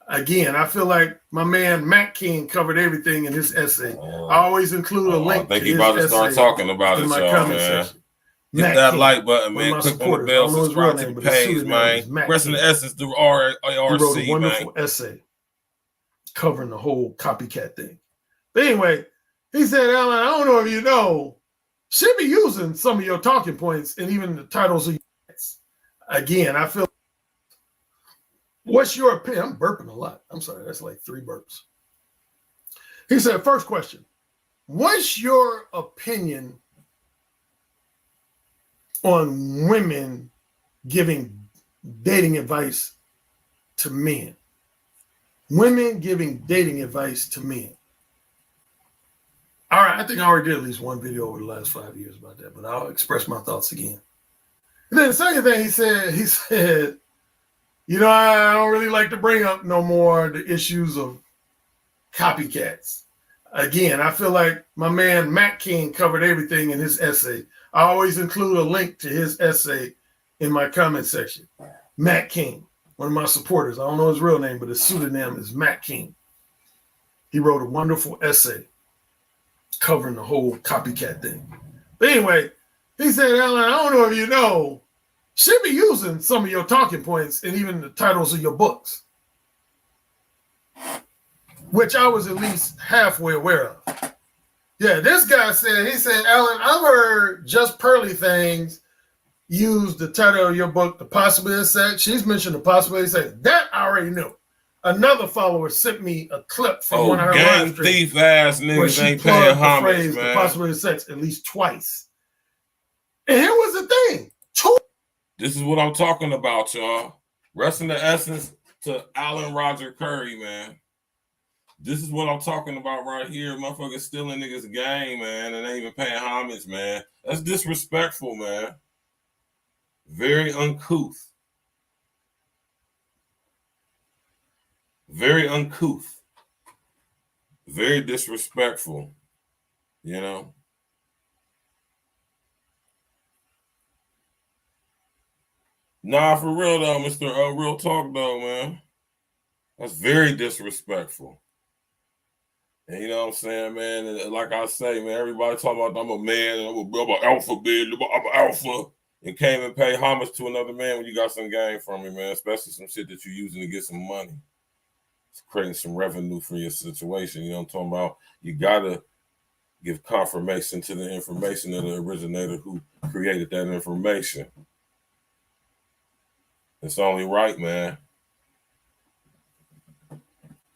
Again, I feel like my man Matt King covered everything in his essay. I always include a link. I think he's about to start talking about it, y'all, man. Hit Matt that King, like button, one of man. my Click on the supporters. bell, I don't know his subscribe real to name, the but his page, pseudonym is man. Matt Rest in King. the essence through He wrote a RC, man. wonderful essay covering the whole copycat thing. But anyway, he said, Alan, I don't know if you know, should be using some of your talking points and even the titles of your ads. Again, I feel, what's your opinion? I'm burping a lot. I'm sorry, that's like 3 burps. He said, first question, what's your opinion on women giving dating advice to men? Women giving dating advice to men. All right, I think I already did at least one video over the last 5 years about that, but I'll express my thoughts again. And then the second thing he said, you know, I don't really like to bring up no more the issues of copycats. Again, I feel like my man Matt King covered everything in his essay. I always include a link to his essay in my comment section. Matt King, one of my supporters. I don't know his real name, but his pseudonym is Matt King. He wrote a wonderful essay covering the whole copycat thing. But anyway, he said, Alan, I don't know if you know, should be using some of your talking points and even the titles of your books, which I was at least halfway aware of. Yeah, this guy said, he said, Alan, I've heard Just Pearly Things use the title of your book, The Possibility of Sex. She's mentioned The Possibility of Sex. That I already knew. Another follower sent me a clip from one of her live streams. Thief ass niggas ain't paying homage, man. The Possibility of Sex at least twice. And here was the thing. This is what I'm talking about, y'all. Rest in the essence to Alan Roger Curry, man. This is what I'm talking about right here. Motherfuckers stealing niggas' game, man, and they ain't even paying homage, man. That's disrespectful, man. Very uncouth. Very uncouth. Very disrespectful, you know? Nah, for real, though, Mr. Real Talk, though, man. That's very disrespectful. And you know what I'm saying, man? And like I say, man, everybody talking about I'm a man, and I'm an alpha, bitch, I'm an alpha, and came and pay homage to another man when you got some game from me, man, especially some shit that you're using to get some money. It's creating some revenue for your situation. You know what I'm talking about? You got to give confirmation to the information of the originator who created that information. It's only right, man.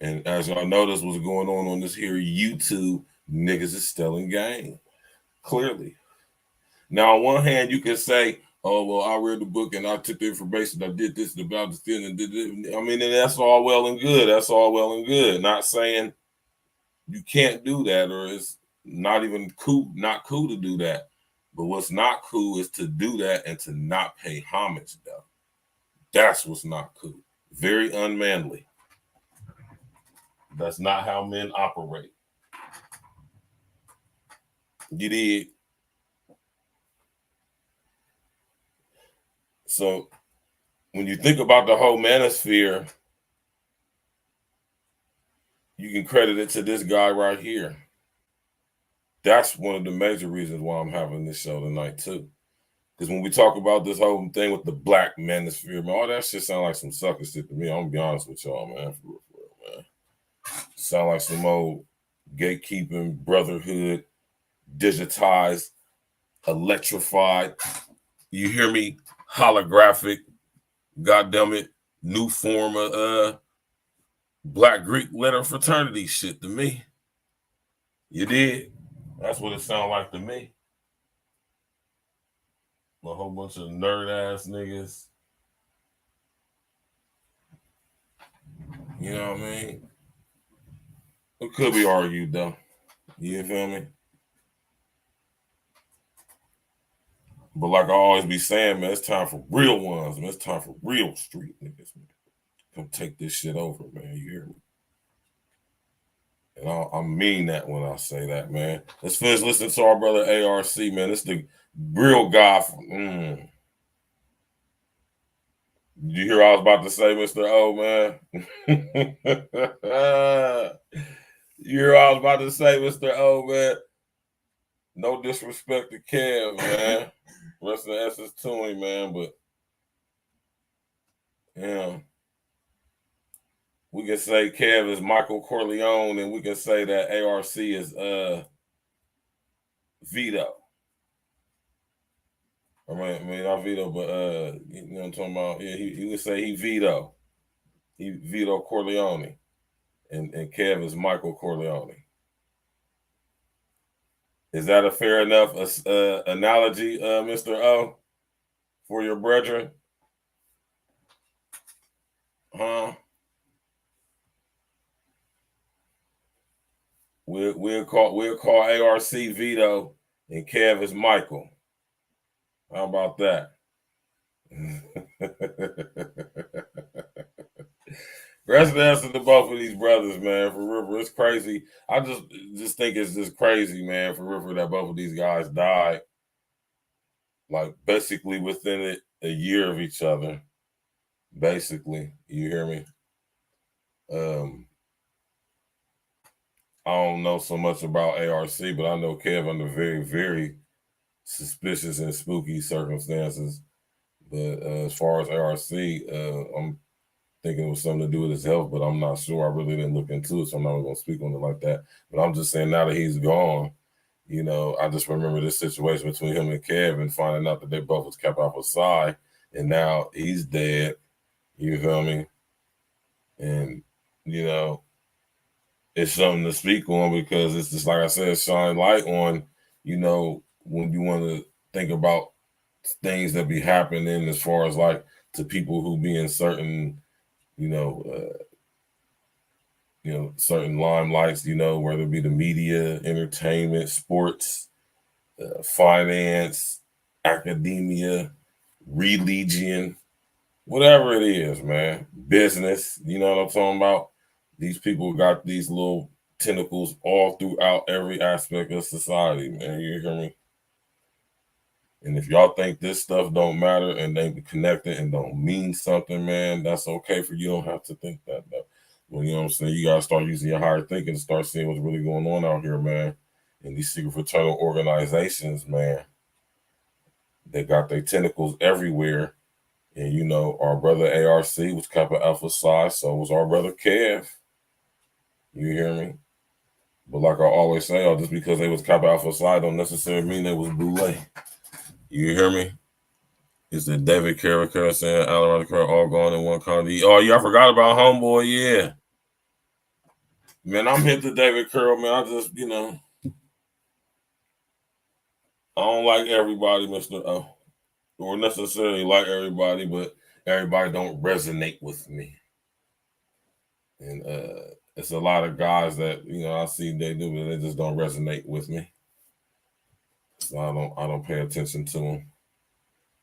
And as y'all notice what's going on this here YouTube, niggas is stealing game. Clearly. Now, on one hand, you can say, oh, well, I read the book and I took the information. I did this about this thing and did it. I mean, and that's all well and good. That's all well and good. Not saying you can't do that, or it's not even cool, not cool to do that. But what's not cool is to do that and to not pay homage, though. That's what's not cool. Very unmanly. That's not how men operate. You did. So when you think about the whole manosphere, you can credit it to this guy right here. That's one of the major reasons why I'm having this show tonight, too. Because when we talk about this whole thing with the black manosphere, man, all that shit sound like some sucker shit to me. I'm gonna be honest with y'all, man. For real, man. Sound like some old gatekeeping, brotherhood, digitized, electrified, you hear me, holographic, goddammit, new form of Black Greek letter fraternity shit to me. You did? That's what it sound like to me. A whole bunch of nerd-ass niggas. You know what I mean? It could be argued, though. You feel me? But like I always be saying, man, it's time for real ones, man. It's time for real street niggas, man. Come take this shit over, man. You hear me? And I mean that when I say that, man. Let's finish listening to our brother ARC, man. This the real guy from. Did you hear what I was about to say, Mr. O, man? You hear what I was about to say, Mr. O, man? No disrespect to Kev, man. Rest in essence to him, man. But, yeah. We can say Kev is Michael Corleone, and we can say that ARC is Vito. I mean, not Vito, but you know what I'm talking about? Yeah, he would say he Vito. He Vito Corleone. And Kev is Michael Corleone. Is that a fair enough analogy, Mr. O, for your brethren? Huh? We'll call ARC Vito and Kev is Michael. How about that? Rest in answer to both of these brothers, man. For River, it's crazy. I just think it's just crazy, man, for River that both of these guys died, like basically within a year of each other. Basically, you hear me? I don't know so much about ARC, but I know Kev under very, very suspicious and spooky circumstances. But as far as ARC, I'm thinking it was something to do with his health, but I'm not sure. I really didn't look into it, so I'm not going to speak on it like that. But I'm just saying now that he's gone, you know, I just remember this situation between him and Kev and finding out that they both was kept off side, and now he's dead. You feel me? And, you know, it's something to speak on because it's just like I said, shine light on, you know, when you want to think about things that be happening as far as like to people who be in certain, certain limelights, you know, whether it be the media, entertainment, sports, finance, academia, religion, whatever it is, man, business, you know what I'm talking about? These people got these little tentacles all throughout every aspect of society, man. You hear me? And if y'all think this stuff don't matter and they be connected and don't mean something, man, that's okay for you. Don't have to think that, though. Well, you know what I'm saying? You got to start using your higher thinking to start seeing what's really going on out here, man. And these secret fraternal organizations, man, they got their tentacles everywhere. And, you know, our brother ARC was Kappa Alpha Psi, so was our brother Kev. You hear me? But like I always say, just because they was Kappa Alpha Psi don't necessarily mean they was Boule. You hear me? Is it David Carricker saying Alan Roddicker all gone in one county? Oh, yeah, I forgot about Homeboy, yeah. Man, I'm hip to David Carroll, man. I just, you know, I don't like everybody, Mr. O. Or necessarily like everybody, but everybody don't resonate with me. And it's a lot of guys that, you know, I see they do, but they just don't resonate with me. So I don't pay attention to them.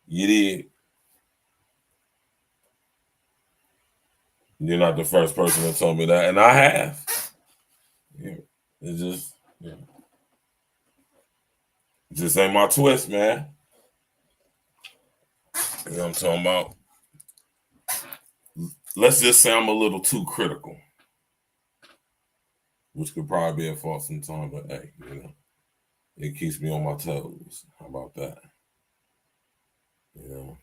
You did. You're not the first person that told me that, and I have. Yeah, it just ain't my twist, man. You know what I'm talking about? Let's just say I'm a little too critical, which could probably be a fault sometimes, but hey, you know, it keeps me on my toes. How about that? You know,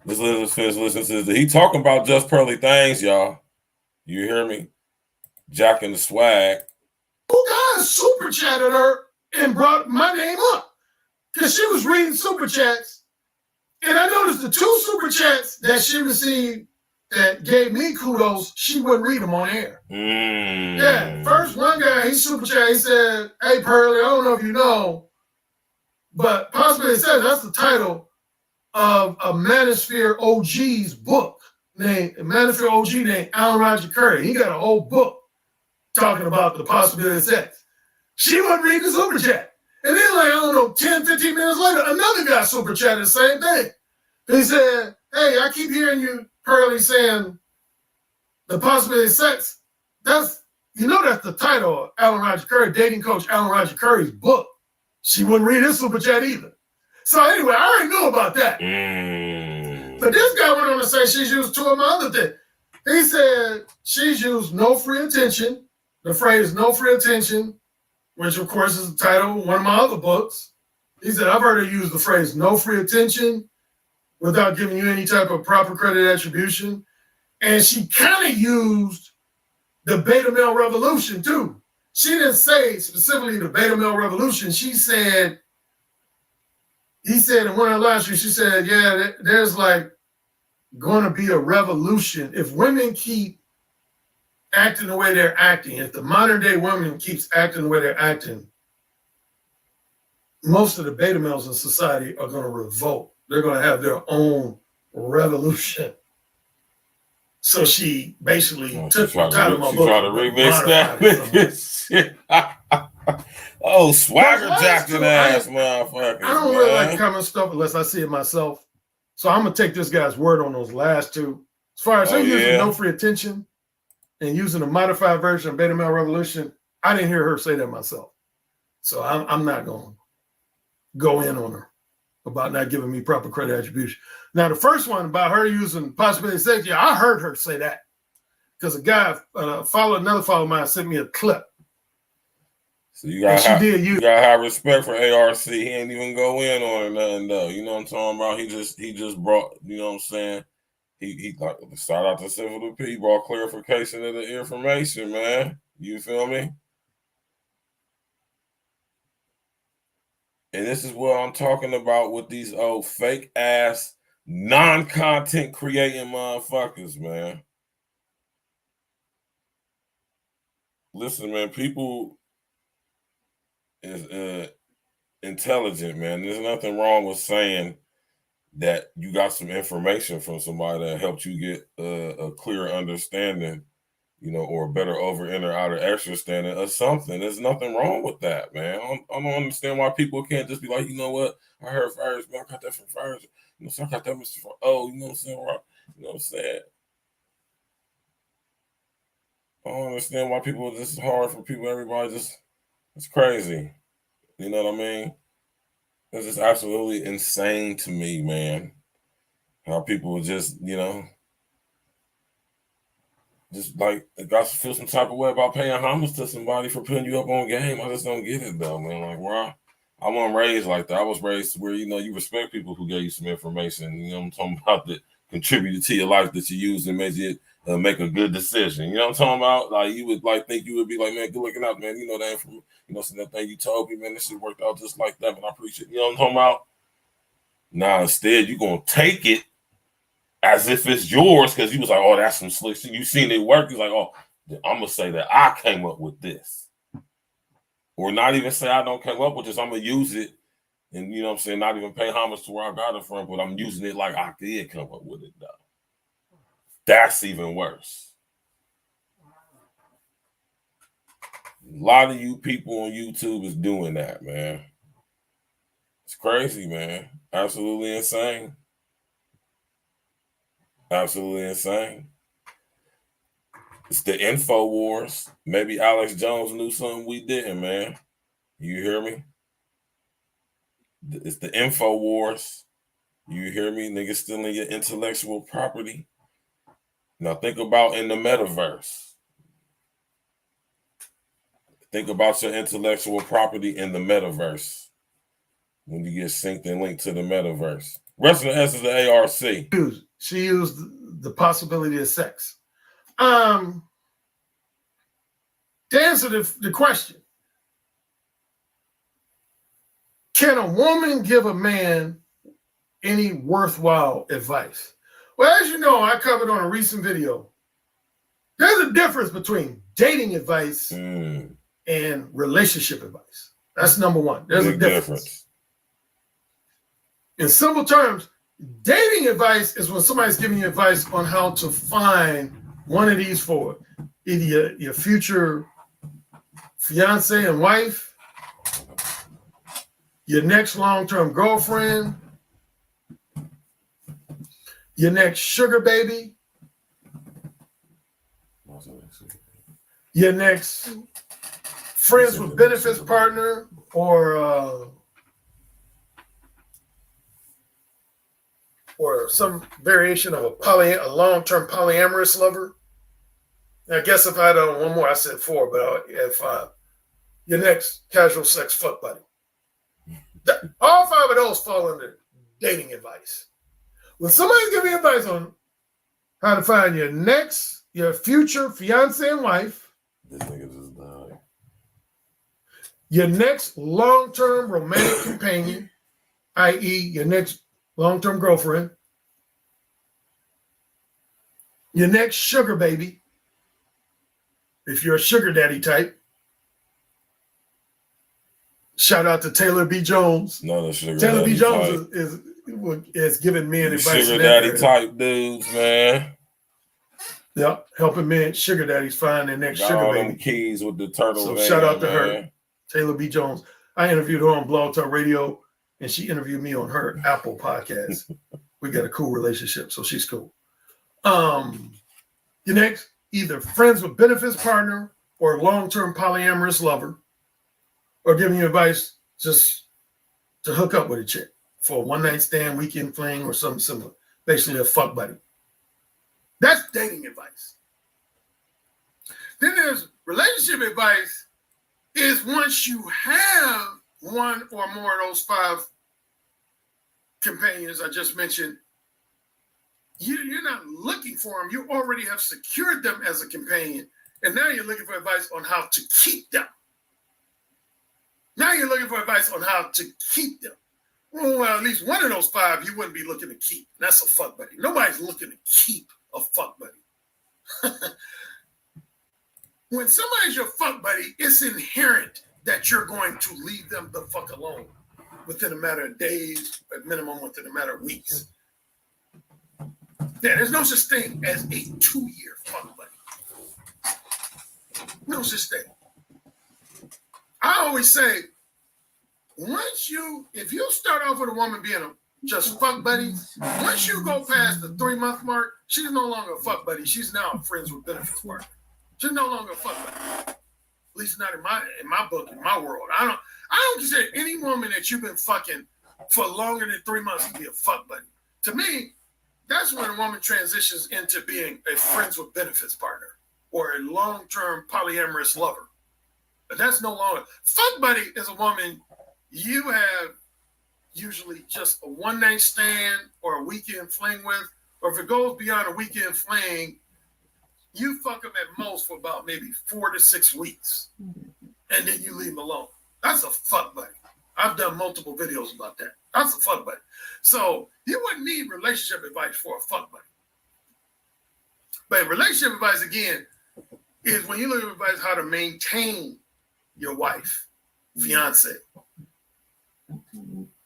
let's finish listening to this. He talking about just pearly things, y'all. You hear me? Jack and the swag. Who guys super chatted her and brought my name up because she was reading super chats, and I noticed the 2 super chats that she received that gave me kudos, she wouldn't read them on air. Yeah, first one guy, he super chat, he said, "Hey Pearly, I don't know if you know, but possibly it says that's the title of a Manosphere OG's book named Manosphere OG named Alan Roger Curry. He got a whole book talking about the possibility of sex." She wouldn't read the super chat. And then, like, I don't know, 10, 15 minutes later, another guy super chatted the same thing. He said, hey, I keep hearing you, Pearly, saying the possibility of sex. That's the title of Alan Roger Curry, dating coach Alan Roger Curry's book. She wouldn't read his super chat either. So anyway, I already knew about that. But this guy went on to say she's used two of my other things. He said she's used no free attention, the phrase no free attention, which of course is the title of one of my other books. He said, I've heard her use the phrase no free attention without giving you any type of proper credit attribution. And she kind of used the beta male revolution too. She didn't say specifically the beta male revolution. He said in one of her last years, she said, yeah, there's like going to be a revolution. If women keep acting the way they're acting, if the modern day woman keeps acting the way they're acting, most of the beta males in society are going to revolt. They're going to have their own revolution. So she basically took the title of my book. She tried to remix that. Oh, swagger jacking ass motherfucker. I don't really like common stuff unless I see it myself. So I'm going to take this guy's word on those last two. As far as using no free attention and using a modified version of Beta Male Revolution, I didn't hear her say that myself. So I'm not going to go in on her about not giving me proper credit attribution. Now, the first one about her using possibility of sex, I heard her say that because a guy, another follower of mine sent me a clip. So you gotta have respect for ARC. He ain't even go in on it nothing though. You know what I'm talking about? He just brought, you know what I'm saying? He like, shout out to Civil P, brought clarification of the information, man. You feel me? And this is what I'm talking about with these old fake ass non-content creating motherfuckers, man. Listen, man, people is intelligent, man. There's nothing wrong with saying that you got some information from somebody that helped you get a clear understanding, you know, or a better over, inner, outer, extra standing of something. There's nothing wrong with that, man. I don't understand why people can't just be like, you know what, I heard first, man, I got that from first. You know, so I got that Mr. Oh, you know what I'm saying? You know what I'm saying? I don't understand why people, this is hard for people, everybody just, it's crazy. You know what I mean? It's just absolutely insane to me, man. How people just, you know, just like got to feel some type of way about paying homage to somebody for putting you up on game. I just don't get it though, man. Like, where I wasn't raised like that. I was raised where, you know, you respect people who gave you some information, you know what I'm talking about, that contributed to your life, that you used and made you make a good decision. You know what I'm talking about? Like, you would like think you would be like, man, good looking out, man. You know that information, you know, so that thing you told me, man, this shit worked out just like that, but I appreciate it. You know what I'm talking about? Nah, instead, you're gonna take it as if it's yours because you was like, oh, that's some slick shit. You seen it work. You're like, oh, I'm gonna say that I came up with this. Or not even say I don't come up with this. I'm gonna use it and, you know what I'm saying, not even pay homage to where I got it from, but I'm using it like I did come up with it though. That's even worse. A lot of you people on YouTube is doing that, man. It's crazy, man. Absolutely insane. Absolutely insane. It's the info wars. Maybe Alex Jones knew something we didn't, man. You hear me? It's the info wars. You hear me? Niggas stealing your intellectual property. Now think about in the metaverse. Think about your intellectual property in the metaverse. When you get synced and linked to the metaverse. Rest of the S is the ARC. She used the possibility of sex. To answer the question, can a woman give a man any worthwhile advice? Well, as you know, I covered on a recent video, there's a difference between dating advice and relationship advice. That's number one. There's a difference. In simple terms, dating advice is when somebody's giving you advice on how to find one of these four. Either your future fiance and wife, your next long-term girlfriend, your next sugar baby, your next friends with benefits partner, or some variation of a long-term polyamorous lover. I guess if I had one more, I said 4, but I had 5. Your next casual sex fuck buddy. All 5 of those fall under dating advice. When somebody's giving you advice on how to find your future fiance and wife, This nigga just died. your next long-term romantic companion, i.e., your next long-term girlfriend, your next sugar baby, if you're a sugar daddy type. Shout out to Taylor B. Jones. No, the sugar Taylor daddy B. Jones type. is giving men advice. Sugar daddy type dudes, man. Yep, helping men, sugar daddies find their next Got sugar all baby. them keys with the turtle. So van, shout out to man. her, Taylor B. Jones. I interviewed her on Blog Talk Radio, and she interviewed me on her Apple podcast. We got a cool relationship, so she's cool. Your next, either friends with benefits partner or long-term polyamorous lover, or giving you advice just to hook up with a chick for a one-night stand, weekend fling, or something similar. Basically a fuck buddy. That's dating advice. Then there's relationship advice is once you have one or more of those 5 companions I just mentioned, you're not looking for them. You already have secured them as a companion. And now you're looking for advice on how to keep them. Now you're looking for advice on how to keep them. Well, at least one of those 5 you wouldn't be looking to keep. That's a fuck buddy. Nobody's looking to keep a fuck buddy. When somebody's your fuck buddy, it's inherent that you're going to leave them the fuck alone within a matter of days, at minimum within a matter of weeks. Yeah, there's no such thing as a 2-year fuck buddy. No such thing. I always say, if you start off with a woman being just fuck buddies, once you go past the 3-month mark, she's no longer a fuck buddy. She's now a friends with benefits partner. She's no longer a fuck buddy. At least not in my book, in my world. I don't consider any woman that you've been fucking for longer than 3 months to be a fuck buddy. To me, that's when a woman transitions into being a friends with benefits partner or a long-term polyamorous lover. But that's no longer. Fuck buddy is a woman you have usually just a one-night stand or a weekend fling with, or if it goes beyond a weekend fling, you fuck them at most for about maybe 4 to 6 weeks, and then you leave them alone. That's a fuck buddy. I've done multiple videos about that. That's a fuck buddy. So you wouldn't need relationship advice for a fuck buddy. But relationship advice, again, is when you look at advice how to maintain your wife, fiance,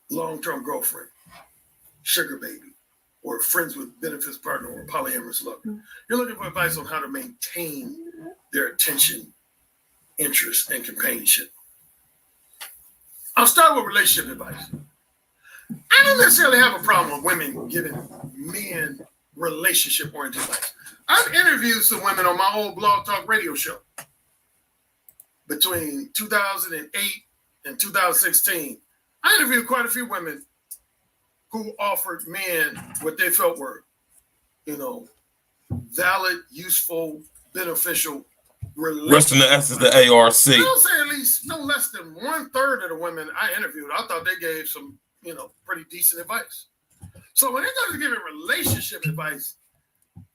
long-term girlfriend, sugar baby, or friends with benefits partner or polyamorous lover. You're looking for advice on how to maintain their attention, interest, and companionship. I'll start with relationship advice. I don't necessarily have a problem with women giving men relationship-oriented advice. I've interviewed some women on my old Blog Talk Radio show between 2008 and 2016. I interviewed quite a few women who offered men what they felt were, valid, useful, beneficial relationships. Rest in the essence, the ARC. I'll say at least no less than 1/3 of the women I interviewed, I thought they gave some, pretty decent advice. So when it comes to giving relationship advice,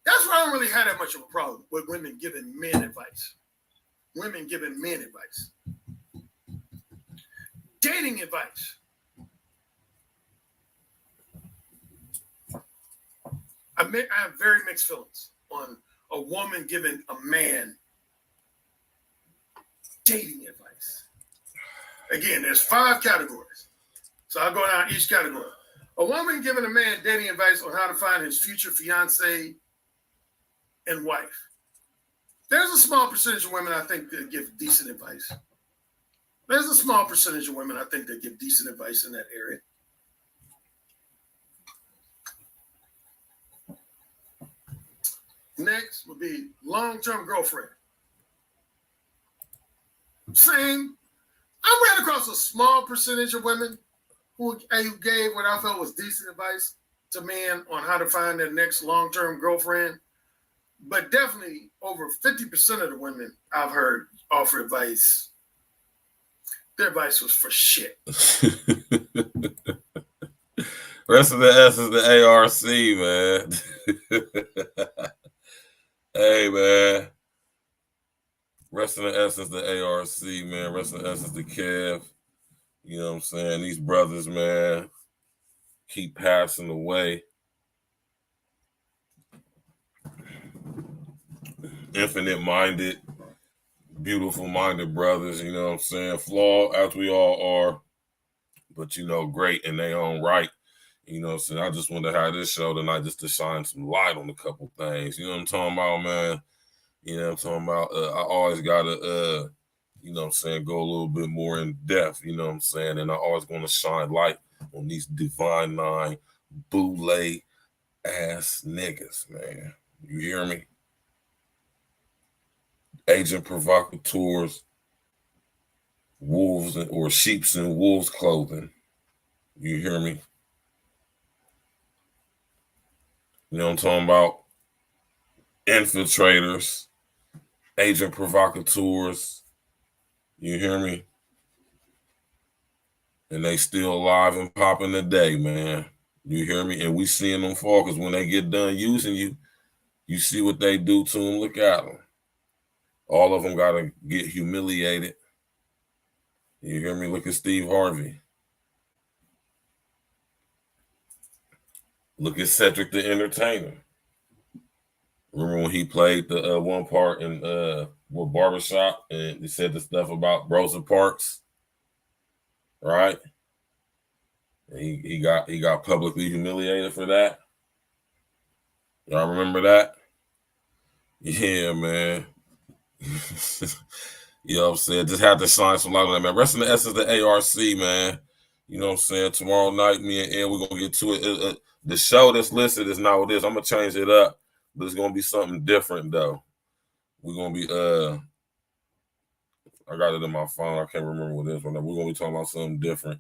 that's why I don't really have that much of a problem with women giving men advice. Women giving men advice. Dating advice. I have very mixed feelings on a woman giving a man dating advice. Again, there's 5 categories. So I'll go down each category. A woman giving a man dating advice on how to find his future fiance and wife. There's a small percentage of women I think that give decent advice. There's a small percentage of women, I think, that give decent advice in that area. Next would be long-term girlfriend. Same. I ran across a small percentage of women who gave what I felt was decent advice to men on how to find their next long-term girlfriend. But definitely over 50% of the women I've heard offer advice, their advice was for shit. Rest of the S is the ARC, man. Hey, man. Rest of the S is the ARC, man. Rest of the S is the Kev. You know what I'm saying? These brothers, man, keep passing away. Infinite-minded, beautiful-minded brothers, you know what I'm saying? Flawed, as we all are, but, you know, great in their own right. You know what I'm saying? I just wanted to have this show tonight just to shine some light on a couple things. You know what I'm talking about, man? You know what I'm talking about? I always got to, you know what I'm saying, go a little bit more in depth, you know what I'm saying? And I always want to shine light on these divine nine boule ass niggas, man. You hear me? Agent provocateurs, wolves or sheeps in wolves clothing. You hear me? You know what I'm talking about? Infiltrators, agent provocateurs. You hear me? And they still alive and popping today, man. You hear me? And we seeing them fall because when they get done using you, you see what they do to them. Look at them. All of them got to get humiliated. You hear me? Look at Steve Harvey. Look at Cedric the Entertainer. Remember when he played the one part in Barbershop and he said the stuff about Rosa Parks, right? And he got publicly humiliated for that. Y'all remember that? Yeah, man. You know what I'm saying? Just had to shine some light on that, man. Rest in the essence of the ARC, man. You know what I'm saying? Tomorrow night, me and Ed, we're going to get to it. The show that's listed is not what it is. I'm going to change it up, but it's going to be something different, though. We're going to be, I got it in my phone. I can't remember what it is. We're going to be talking about something different.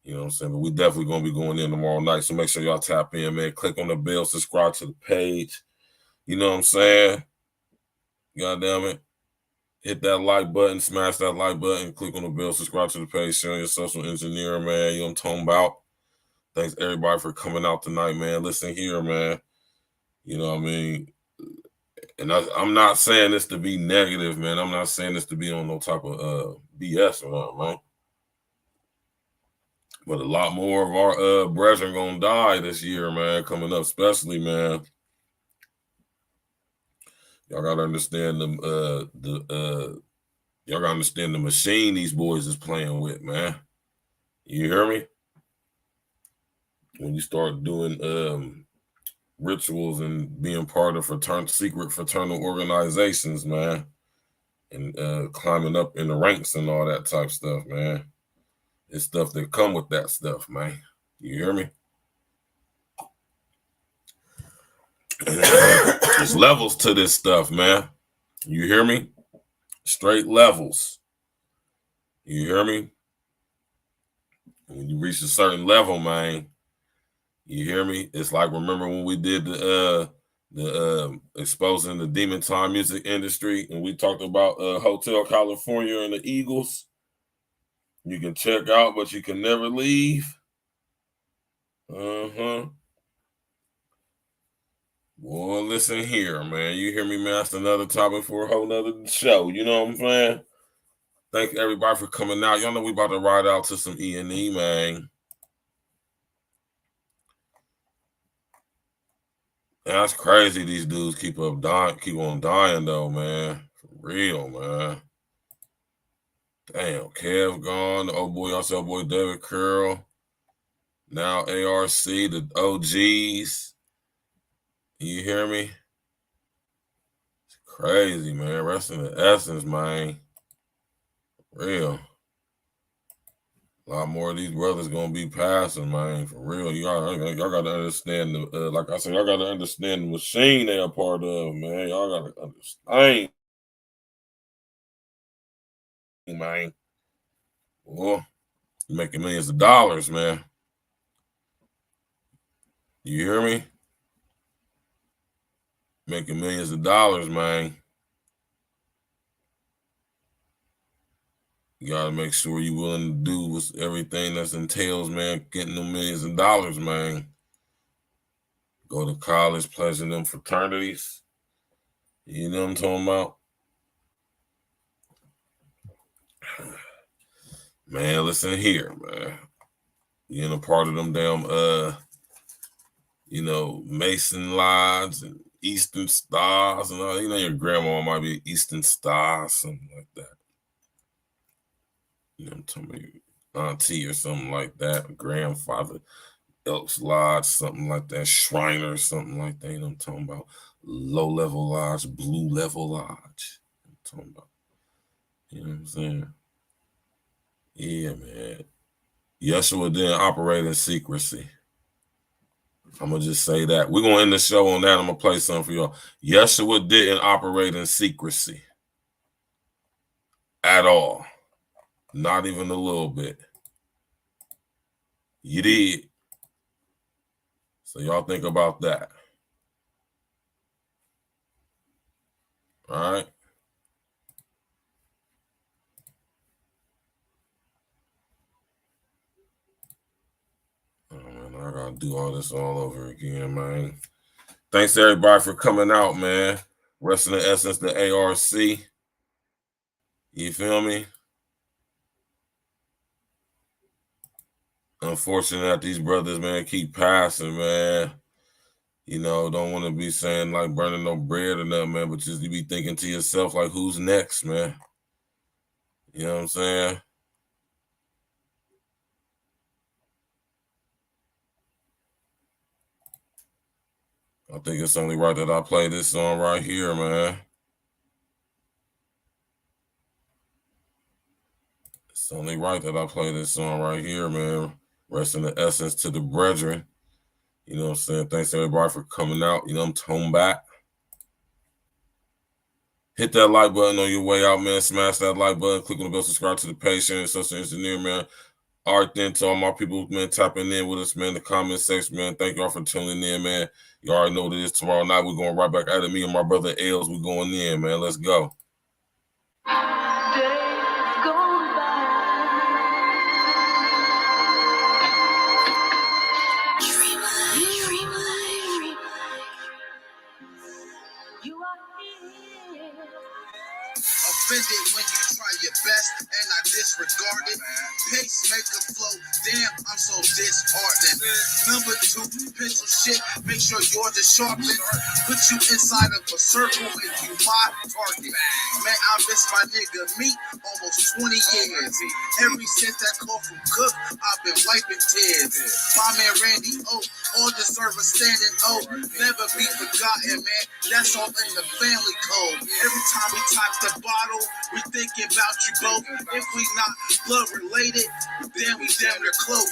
You know what I'm saying? But we definitely going to be going in tomorrow night. So make sure y'all tap in, man. Click on the bell, subscribe to the page. You know what I'm saying? God damn it. Hit that like button, smash that like button, click on the bell, subscribe to the page, share your social engineer, man. You know what I'm talking about? Thanks everybody for coming out tonight, man. Listen here, man. You know what I mean? And I'm not saying this to be negative, man. I'm not saying this to be on no type of BS or nothing, man. But a lot more of our brethren gonna die this year, man, coming up, especially, man. Y'all gotta understand y'all gotta understand the machine these boys is playing with, man. You hear me? When you start doing rituals and being part of secret fraternal organizations, man, and climbing up in the ranks and all that type stuff, man. It's stuff that come with that stuff, man. You hear me? There's levels to this stuff, man. You hear me? Straight levels. You hear me? When you reach a certain level, man, you hear me? It's like, remember when we did the exposing the demon time music industry and we talked about Hotel California and the Eagles? You can check out, but you can never leave. Boy, listen here, man. You hear me, man? That's another topic for a whole nother show. You know what I'm saying? Thank everybody for coming out. Y'all know we about to ride out to some E&E, man. That's crazy. These dudes keep on dying, though, man. For real, man. Damn, Kev gone. The old boy, also boy David Curl. Now ARC, the OGs. You hear me? It's crazy, man. Rest in the essence, man. Real. A lot more of these brothers gonna be passing, man. For real, y'all gotta understand the like I said, y'all gotta understand the machine they are part of, man. Y'all gotta understand, man. Well, you're making millions of dollars, man. You hear me? Making millions of dollars, man. You gotta make sure you're willing to do with everything that entails, man, getting them millions of dollars, man. Go to college, pledge in them fraternities. You know what I'm talking about? Man, listen here, man. You know, part of them damn Mason lodges and Eastern Stars and all. You know, your grandma might be Eastern Star, something like that. You know, I'm talking about auntie or something like that. Grandfather, Elks Lodge, something like that. Shriner, something like that. You know, I'm talking about low level lodge, blue level lodge. I'm talking about. You know what I'm saying? Yeah, man. Yeshua didn't operate in secrecy. I'm going to just say that. We're going to end the show on that. I'm going to play something for y'all. Yeshua didn't operate in secrecy at all. Not even a little bit. You did. So y'all think about that. All right? Oh, man, I got to do all this all over again, man. Thanks to everybody for coming out, man. Rest in the essence, the ARC. You feel me? Unfortunate that these brothers, man, keep passing, man. You know, don't want to be saying like burning no bread or nothing, man, but just you be thinking to yourself, like, who's next, man? You know what I'm saying? I think it's only right that I play this song right here, man. It's only right that I play this song right here, man. Rest in the essence to the brethren. You know what I'm saying? Thanks to everybody for coming out. You know, I'm tone back. Hit that like button on your way out, man. Smash that like button. Click on the bell, subscribe to the page, share, social engineer, man. All right, then, to all my people, man, tapping in with us, man, in the comment section, man. Thank y'all for tuning in, man. You already know what it is. Tomorrow night, we're going right back at it. Me and my brother Els, we're going in, man. Let's go. Offended when you try your best and I disregard it. Pacemaker flow, damn, I'm so disheartening. Number 2, pencil shit, make sure yours is sharpened. Put you inside of a circle and you my target. Man, I miss my nigga Meat almost 20 years. Ever since that call from Cook, I've been wiping tears. My man Randy O, all deserve a standing O. Never be forgotten, man. That's all in the family code. Every time we top the bottle, we thinking about you both. If we not blood related, then we damn near close.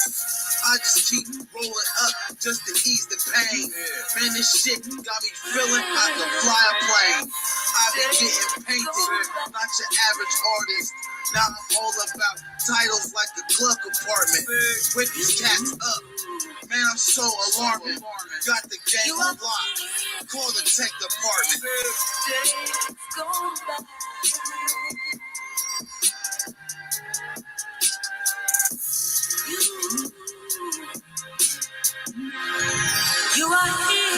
I just keep rolling up just to ease the pain. Man, this shit got me feeling I can fly a plane. I've been getting painted, not your average artist. Now I'm all about titles like the glove compartment. Whip these cats up. Man, I'm so alarming. Got the game on lock. Call the tech department. You are here.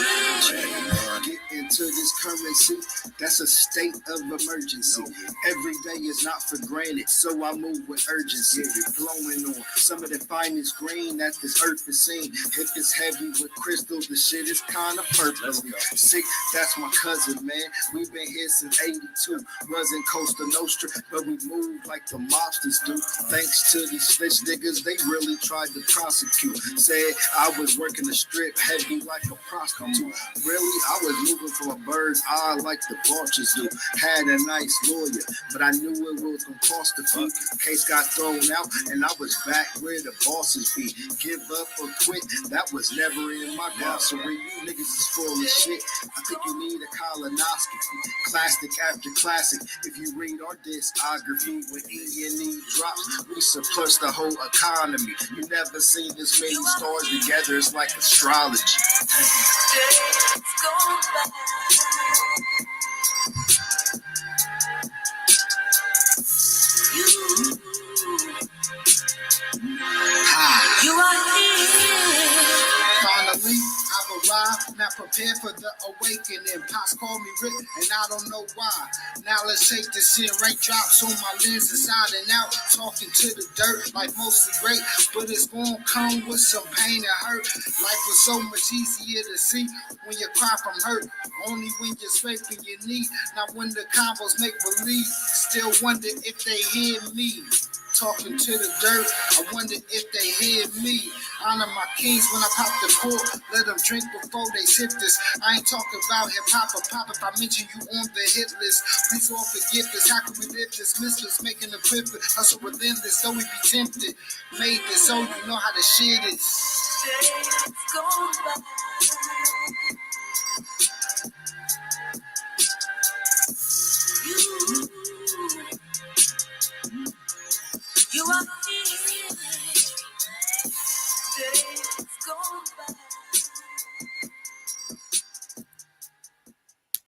Get into this currency. That's a state of emergency. Every day is not for granted, so I move with urgency. Flowing on some of the finest green that this earth has seen. If it's heavy with crystals, the shit is kind of purple. Sick, that's my cousin, man. We've been here since 82. Wasn't Costa Nostra, but we moved like the mobsters do. Thanks to these snitch niggas, they really tried to prosecute. Said I was working the strip heavy like a prostitute. Really, I was moving from a bird's eye like the debauches do. Had a nice lawyer, but I knew it was gonna cost a fee. Case got thrown out, and I was back where the bosses be. Give up or quit, that was never in my glossary. You niggas is full of shit. I think you need a colonoscopy. Classic after classic. If you read our discography, when E&E drops, we surplus the whole economy. You never seen this many stars together. It's like astrology. Days go by. You are here. Finally, I've arrived, now prepared for the awakening. Pops called me Rick, and I don't know why. Now let's take this in. Raindrops on my lens inside and out, talking to the dirt like mostly great, but it's gonna come with some pain and hurt. Life was so much easier to see when you cry from hurt, only when you're scraping your knee. Now when the combos make believe, still wonder if they hear me. Talking to the dirt, I wonder if they hear me. Honor my kings when I pop the cork. Let them drink before they sip this. I ain't talking about hip-hop or pop if I mention you on the hit list. Please all forgive this. How can we live this? Misfits making a grip. Hustle relentless, though we be tempted. Made this so you know how to shit it. Days go by.